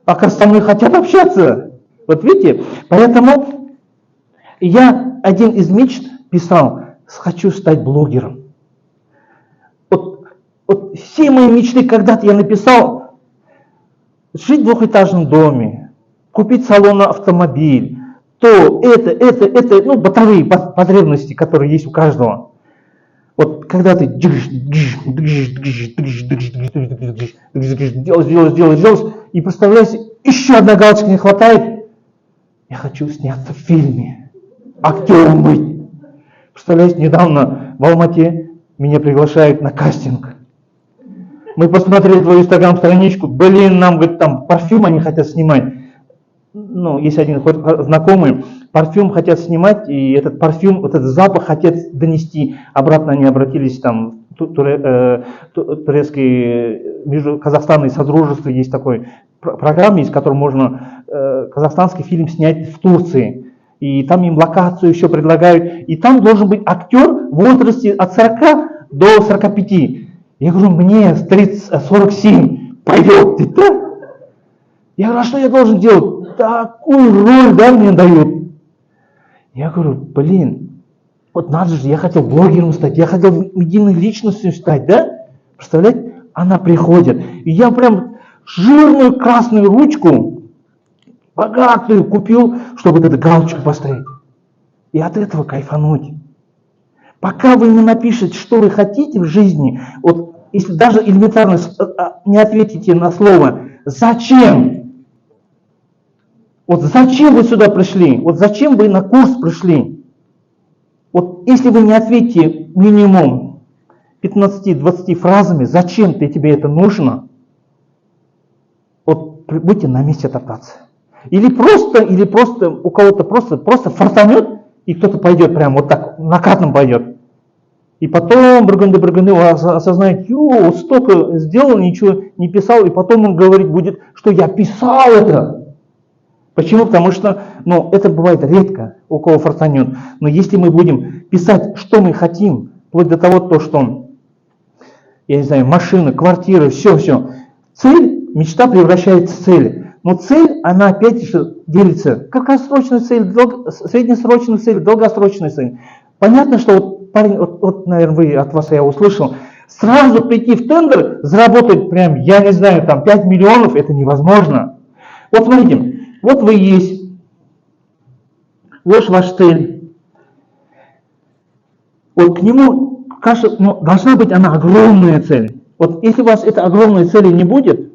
Speaker 11: Оказывается, со мной хотят общаться. Вот видите? Поэтому я один из мечт писал, хочу стать блогером. Вот все мои мечты когда-то я написал, жить в двухэтажном доме, купить салон автомобиль, то это, бытовые потребности, которые есть у каждого. Вот когда ты делаешь, и представляете, еще одна галочка не хватает, я хочу сняться в фильме, актером быть. Представляете, недавно в Алмате меня приглашают на кастинг. Мы посмотрели твою инстаграм-страничку, нам, говорит, там парфюм они хотят снимать. Есть один знакомый, парфюм хотят снимать, и этот парфюм, вот этот запах хотят донести. Обратно они обратились, там, турецкие, между Казахстаном и Содружество, есть такой программа, из которой можно казахстанский фильм снять в Турции. И там им локацию еще предлагают. И там должен быть актер в возрасте от 40 до 45. Я говорю, мне 47 пойдет, да? Я говорю, а что я должен делать? Такую роль, да, мне дают. Я говорю, вот надо же, я хотел блогером стать, я хотел медийной личностью стать, да? Представляете? Она приходит. И я прям жирную красную ручку, богатую, купил, чтобы вот эту галочку поставить. И от этого кайфануть. Пока вы не напишете, что вы хотите в жизни, вот если даже элементарно не ответите на слово «зачем?», Вот зачем вы сюда пришли? Вот зачем вы на курс пришли? Вот если вы не ответите минимум 15-20 фразами, зачем тебе это нужно, вот будете на месте топтаться. Или просто у кого-то просто фартанет, и кто-то пойдет прямо вот так, накатом пойдет. И потом брыганды осознает, столько сделал, ничего не писал, и потом он говорит будет, что я писал это. Почему? Потому что, это бывает редко, у кого фартанет. Но если мы будем писать, что мы хотим, вплоть до того, что, я не знаю, машины, квартиры, все. Цель, мечта превращается в цель. Но цель, она опять же делится. Краткосрочная цель, среднесрочная цель, долгосрочная цель. Понятно, что вот парень, наверное, от вас я услышал, сразу прийти в тендер, заработать прям, я не знаю, 5 миллионов, это невозможно. Вот смотрите, вот вы есть, вот ваша цель. Вот к нему, кажется, должна быть она огромная цель. Вот если у вас этой огромной цели не будет,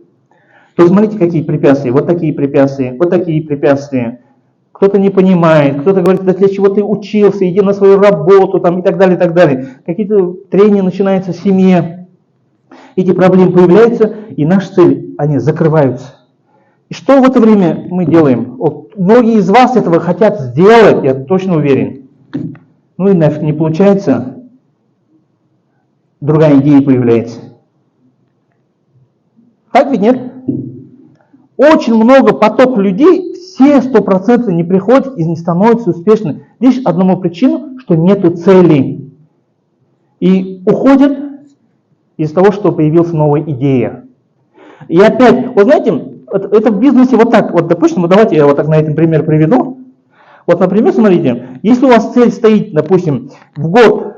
Speaker 11: то смотрите, какие препятствия. Вот такие препятствия, вот такие препятствия. Кто-то не понимает, кто-то говорит, да для чего ты учился, иди на свою работу, и так далее, и так далее. Какие-то трения начинаются в семье. Эти проблемы появляются, и наши цели, они закрываются. И что в это время мы делаем? Вот, многие из вас этого хотят сделать, я точно уверен. И нафиг не получается, другая идея появляется. Так ведь нет? Очень много поток людей, все 100% не приходят и не становятся успешными. Лишь одному причину, что нету цели. И уходят из того, что появилась новая идея. И опять, вот знаете, это в бизнесе вот так. Вот, допустим, давайте я вот так на этом пример приведу. Вот, например, смотрите, если у вас цель стоит, допустим, в год,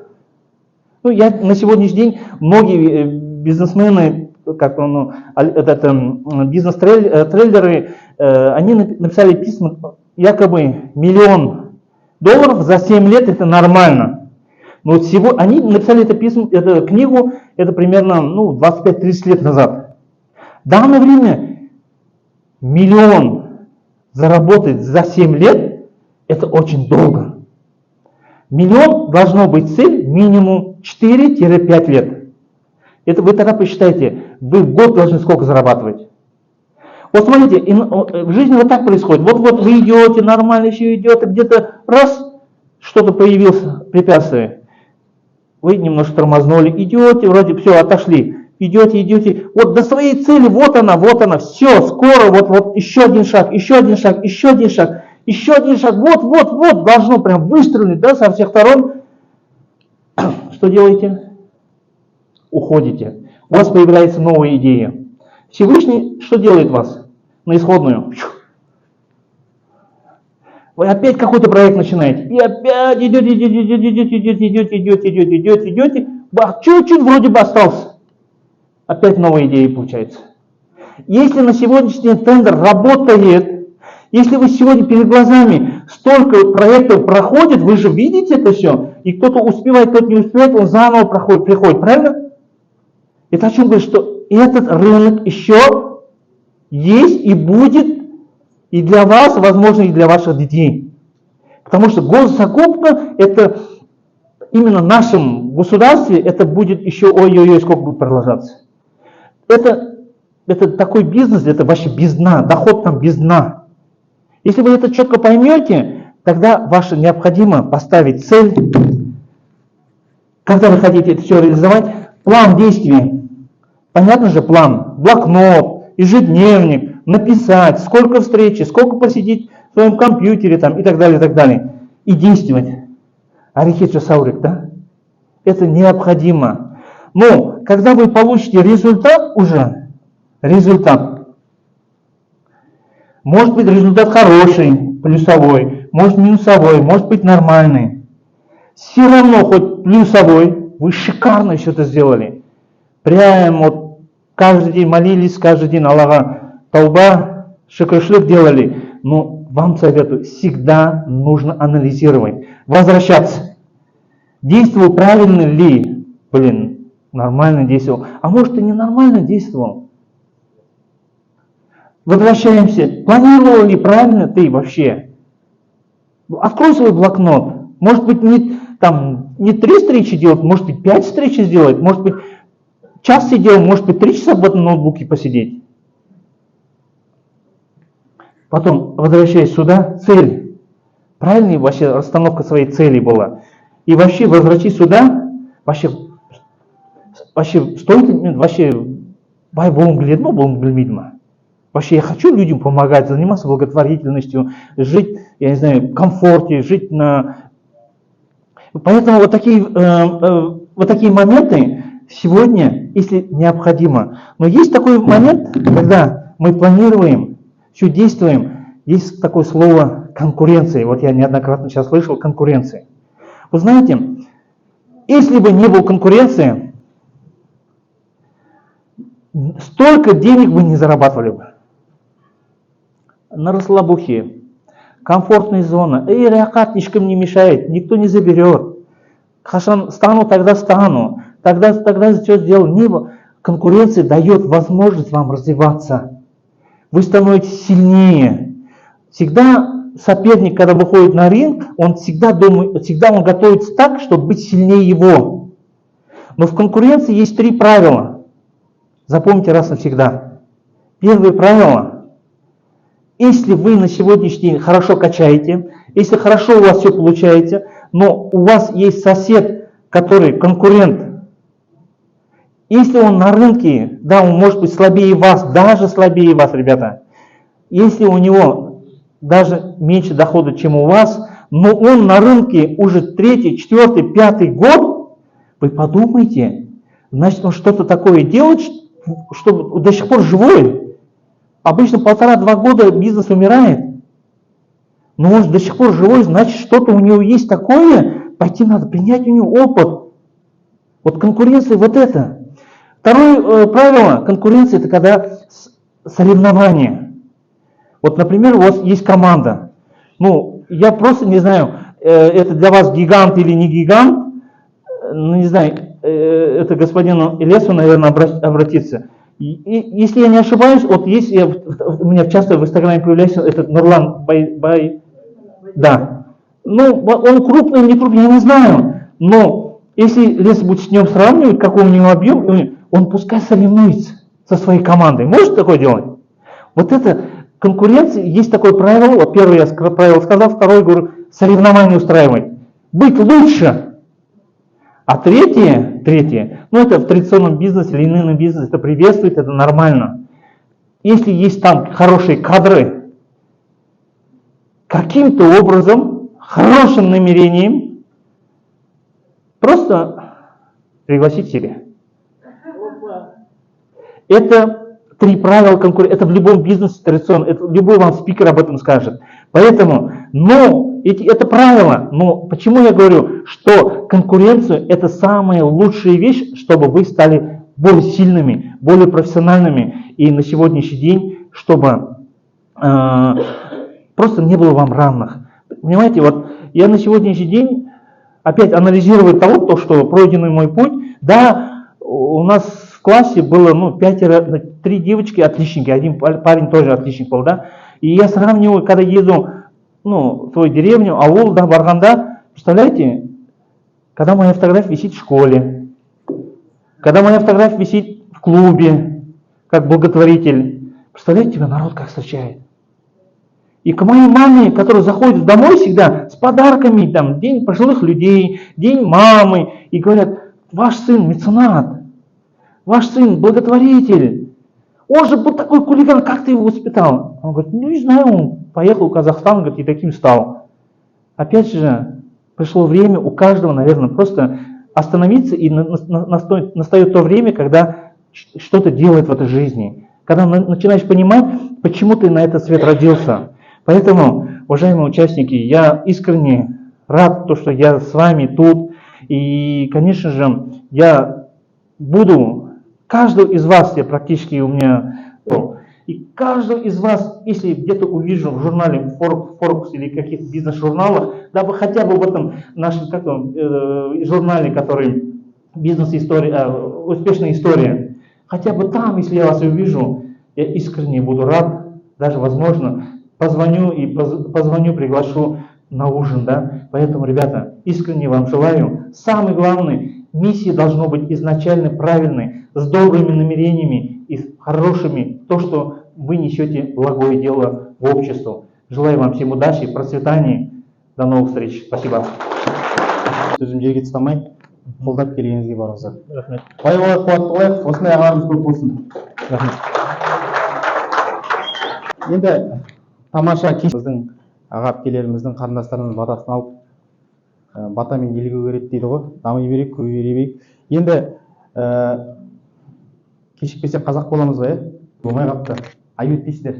Speaker 11: на сегодняшний день многие бизнесмены, бизнес-трейлеры, они написали письма, якобы $1 миллион за 7 лет это нормально. Но всего они написали эту книгу, это примерно 25-30 лет назад. В данное время $1 миллион заработать за 7 лет это очень долго. $1 миллион должно быть цель минимум 4-5 лет. Это вы тогда посчитайте, вы в год должны сколько зарабатывать. Вот смотрите, в жизни вот так происходит. Вот вы идете, нормально еще идете, где-то раз, что-то появилось, препятствие. Вы немножко тормознули, идете, вроде все, отошли. Идете. Вот до своей цели, вот она, все, скоро, вот еще один шаг, вот, должно прям выстрелить, со всех сторон. Что делаете? Уходите. У вас появляется новая идея. Всевышний что делает вас? На исходную. Вы опять какой-то проект начинаете. И опять идете. Чуть-чуть вроде бы остался. Опять новая идея получается. Если на сегодняшний день тендер работает, если вы сегодня перед глазами столько проектов проходит, вы же видите это все, и кто-то успевает, кто-то не успевает, он заново приходит, правильно? Это о чем говорит, что этот рынок еще есть и будет и для вас, возможно, и для ваших детей. Потому что госзакупка, это именно в нашем государстве, это будет еще ой-ой-ой, сколько будет продолжаться. Это такой бизнес, это вообще без дна, доход там без дна. Если вы это четко поймете, тогда ваше необходимо поставить цель, когда вы хотите это все реализовать, план действий. Понятно же план, блокнот, ежедневник, написать, сколько встреч, сколько посидеть в своем компьютере и так далее, и действовать. Арихет Саурик, да? Это необходимо. Но когда вы получите результат, может быть результат хороший, плюсовой, может минусовой, может быть нормальный. Все равно, хоть плюсовой, вы шикарно все это сделали. Прямо каждый день молились, каждый день Аллаха тауба, шикр-шлык делали. Но вам советую, всегда нужно анализировать, возвращаться. Действовал правильно ли? Нормально действовал. А может и ненормально действовал. Возвращаемся. Планировал ли правильно ты вообще? Открой свой блокнот. Может быть, не 3 встречи делать, может быть, 5 встреч сделать, может быть, час сидел, может быть, 3 часа в этом ноутбуке посидеть. Потом, возвращаясь сюда, цель. Правильная вообще расстановка своей цели была. И вообще, возвращаясь сюда, вообще стоит ли, вообще, бай болғым келеді ма, болғым келмейді ма? Вообще, я хочу людям помогать, заниматься благотворительностью, жить, я не знаю, в комфорте, жить на... Поэтому вот такие моменты сегодня, если необходимо. Но есть такой момент, когда мы планируем, все действуем, есть такое слово конкуренция. Вот я неоднократно сейчас слышал конкуренция. Вы знаете, если бы не было конкуренции, столько денег вы не зарабатывали бы. На расслабухе, комфортная зона, ряхат ничем не мешает, никто не заберет. Хашан стану, тогда стану, тогда все сделал. Не было. Конкуренция дает возможность вам развиваться. Вы становитесь сильнее. Всегда соперник, когда выходит на ринг, он всегда он готовится так, чтобы быть сильнее его. Но в конкуренции есть 3 правила. Запомните раз навсегда. Первое правило. Если вы на сегодняшний день хорошо качаете, если хорошо у вас все получается, но у вас есть сосед, который конкурент, если он на рынке, да, он может быть слабее вас, даже слабее вас, ребята, если у него даже меньше дохода, чем у вас, но он на рынке уже 3-й, 4-й, 5-й год, вы подумайте, значит, он что-то такое делает, что до сих пор живой. Обычно 1,5-2 года бизнес умирает. Но он до сих пор живой, значит, что-то у него есть такое, пойти надо, принять у него опыт. Вот конкуренция вот это. Второе правило конкуренции — это когда соревнования. Вот, например, у вас есть команда. Ну, я просто не знаю, это для вас гигант или не гигант. Ну, не знаю, это господину Ильясу, наверное, обратиться. Если я не ошибаюсь, вот есть, у меня часто в Инстаграме появляется этот Нурлан да. Ну, он крупный или не крупный, я не знаю. Но если Лес будет с ним сравнивать, какой у него объем, он пускай соревнуется со своей командой. Может такое делать? Вот это конкуренция, есть такое правило. Вот первое я правило сказал, второе, говорю, соревнование устраивать. Быть лучше. А третье, ну это в традиционном бизнесе, линейном бизнесе, это приветствует, это нормально. Если есть там хорошие кадры, каким-то образом, хорошим намерением, просто пригласить себе. Это 3 правила конкуренции, это в любом бизнесе традиционно, это любой вам спикер об этом скажет. Поэтому, это правило, но почему я говорю, что конкуренция — это самая лучшая вещь, чтобы вы стали более сильными, более профессиональными, и на сегодняшний день, чтобы просто не было вам равных. Понимаете, вот я на сегодняшний день опять анализирую то, что пройденный мой путь, да, у нас в классе было 3 девочки отличники, 1 парень тоже отличник был, да, и я сравниваю, когда еду, в свою деревню, аул, да, барганда, представляете, когда моя фотография висит в школе, когда моя фотография висит в клубе, как благотворитель, представляете, тебя народ как встречает. И к моей маме, которая заходит домой всегда с подарками, там, день пожилых людей, день мамы, и говорят, ваш сын меценат, ваш сын благотворитель. Он же был такой хулиган, как ты его воспитал? Он говорит, не знаю, он поехал в Казахстан, говорит, и таким стал. Опять же, пришло время у каждого, наверное, просто остановиться, и настает то время, когда что-то делает в этой жизни. Когда начинаешь понимать, почему ты на этот свет родился. Поэтому, уважаемые участники, я искренне рад, что я с вами тут. И, конечно же, я буду... Каждого из вас, я практически у меня, и каждого из вас, если где-то увижу в журнале Forbes или каких-то бизнес-журналах, дабы хотя бы в этом нашем журнале, который бизнес-история, успешная история, хотя бы там, если я вас увижу, я искренне буду рад, даже возможно, позвоню и позвоню, приглашу на ужин, да. Поэтому, ребята, искренне вам желаю. Самый главный, миссия должна быть изначально правильной, с добрыми намерениями и хорошими, то, что вы несете благое дело в обществу. Желаю вам всем удачи, процветания. До новых встреч. Спасибо.
Speaker 2: Сөзім жерге тастамай, қолдап келгеніңізге барыңыздар. Рахмет. Бай болайық, қуатты болайық, осындай ағаларымыз көп болсын. Рахмет. Енді тамаша кеш біздің аға әпкелеріміздің, қарындастарымыздың батасын алып, батамен елге көреді дейді ғой, дами берейік, көбейе берейік. Енді кешікпесе қазақ боламыз ба, болмай қапты, айып етпейсіздер.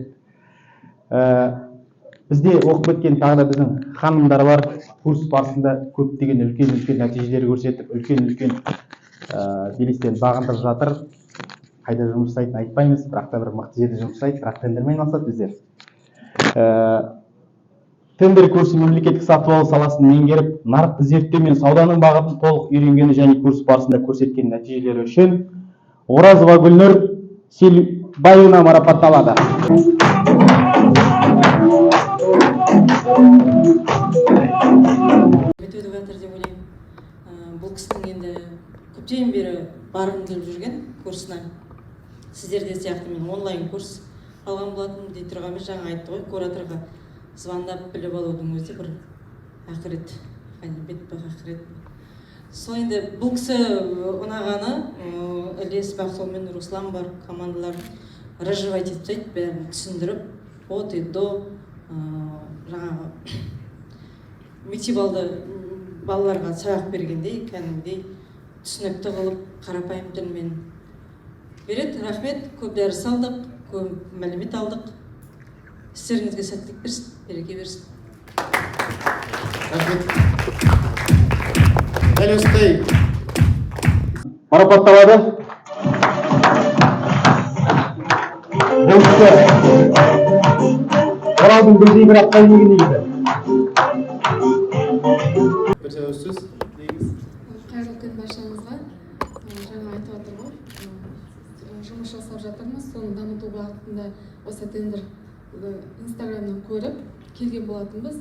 Speaker 2: Бізде оқып кеткен тағы да біздің ханымдар бар, курс барысында көптеген үлкен нәтижелер көрсетіп, үлкен белестерін бағындырып жатыр. Қайда жұмыс жасайтынын айтпаймыз, бірақ та бір мықты жерде жұмыс жасайды, бірақ тендермен айналысады біздер. Тендер курсы мемлекеттік сатып алу саласын меңгеріп, нарықты зерттеу мен сауданың бағытын толық үйренгені және курс барысында көрсеткен нәтижелері үшін Оразова Гүлнұр Селбаевна марапатталады.
Speaker 12: Өтіп жатыр деп ойлаймын. Бұл кісінің енді көптен бері барғым келіп жүрген курсына. Сіздерде сияқты мен онлайн курс алған болатынмын дей тұрғанмен, жаңа айтты ғой, кураторға звондап біліп алудың өзі бір ақырет, бет бақ ақырет. Сол енді бұл кісі ұнағаны, Ілес Бақсолмен Руслан бар командаларын разжевать етіп, бәрін түсіндіріп, от и до, жаңағы мектеп алды балаларға сабақ бергендей, кәдімгідей түсінікті қылып, қарапайым тілмен береді. Рахмет, көп дәріс алдық, көп мәлімет алдық. Істеріңізге сәттілік берсін, береке берсін.
Speaker 2: Рахмет. Дәл осындай марапатталады. Бұл кісі Оралдың бірдей бір атқа еңбегіне келді. Бір сөз дейміз.
Speaker 13: Қайырлы күн баршаңызға. Жаңа айтып отыр ғой, жұмыс жасап жатырмыз. Соны дамыту бағытында осы тендер Инстаграмнан көріп келген болатынбыз.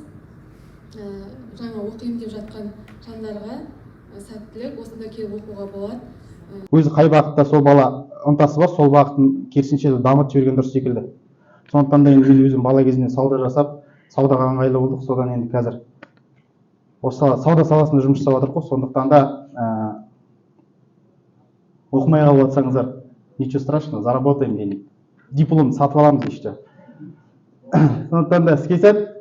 Speaker 13: Жаңа оқимын деп жатқан жандарға сәттілік, осында келіп оқуға болады.
Speaker 2: Өзі қай бағытта сол бала ынтасы бар, сол бағытын керісінше дамытып жіберген дұрыс секілді. Сондықтан да енді өзім бала кезінен сауда жасап, саудаға ыңғайлы болдық, содан енді қазір осы сауда саласында жұмыс жасап жатырмыз. Сондықтан да оқымай қалып жатсаңыздар, ничего страшного, заработаем денег. Диплом сатып аламыз işte. Сондықтан да іске сәт.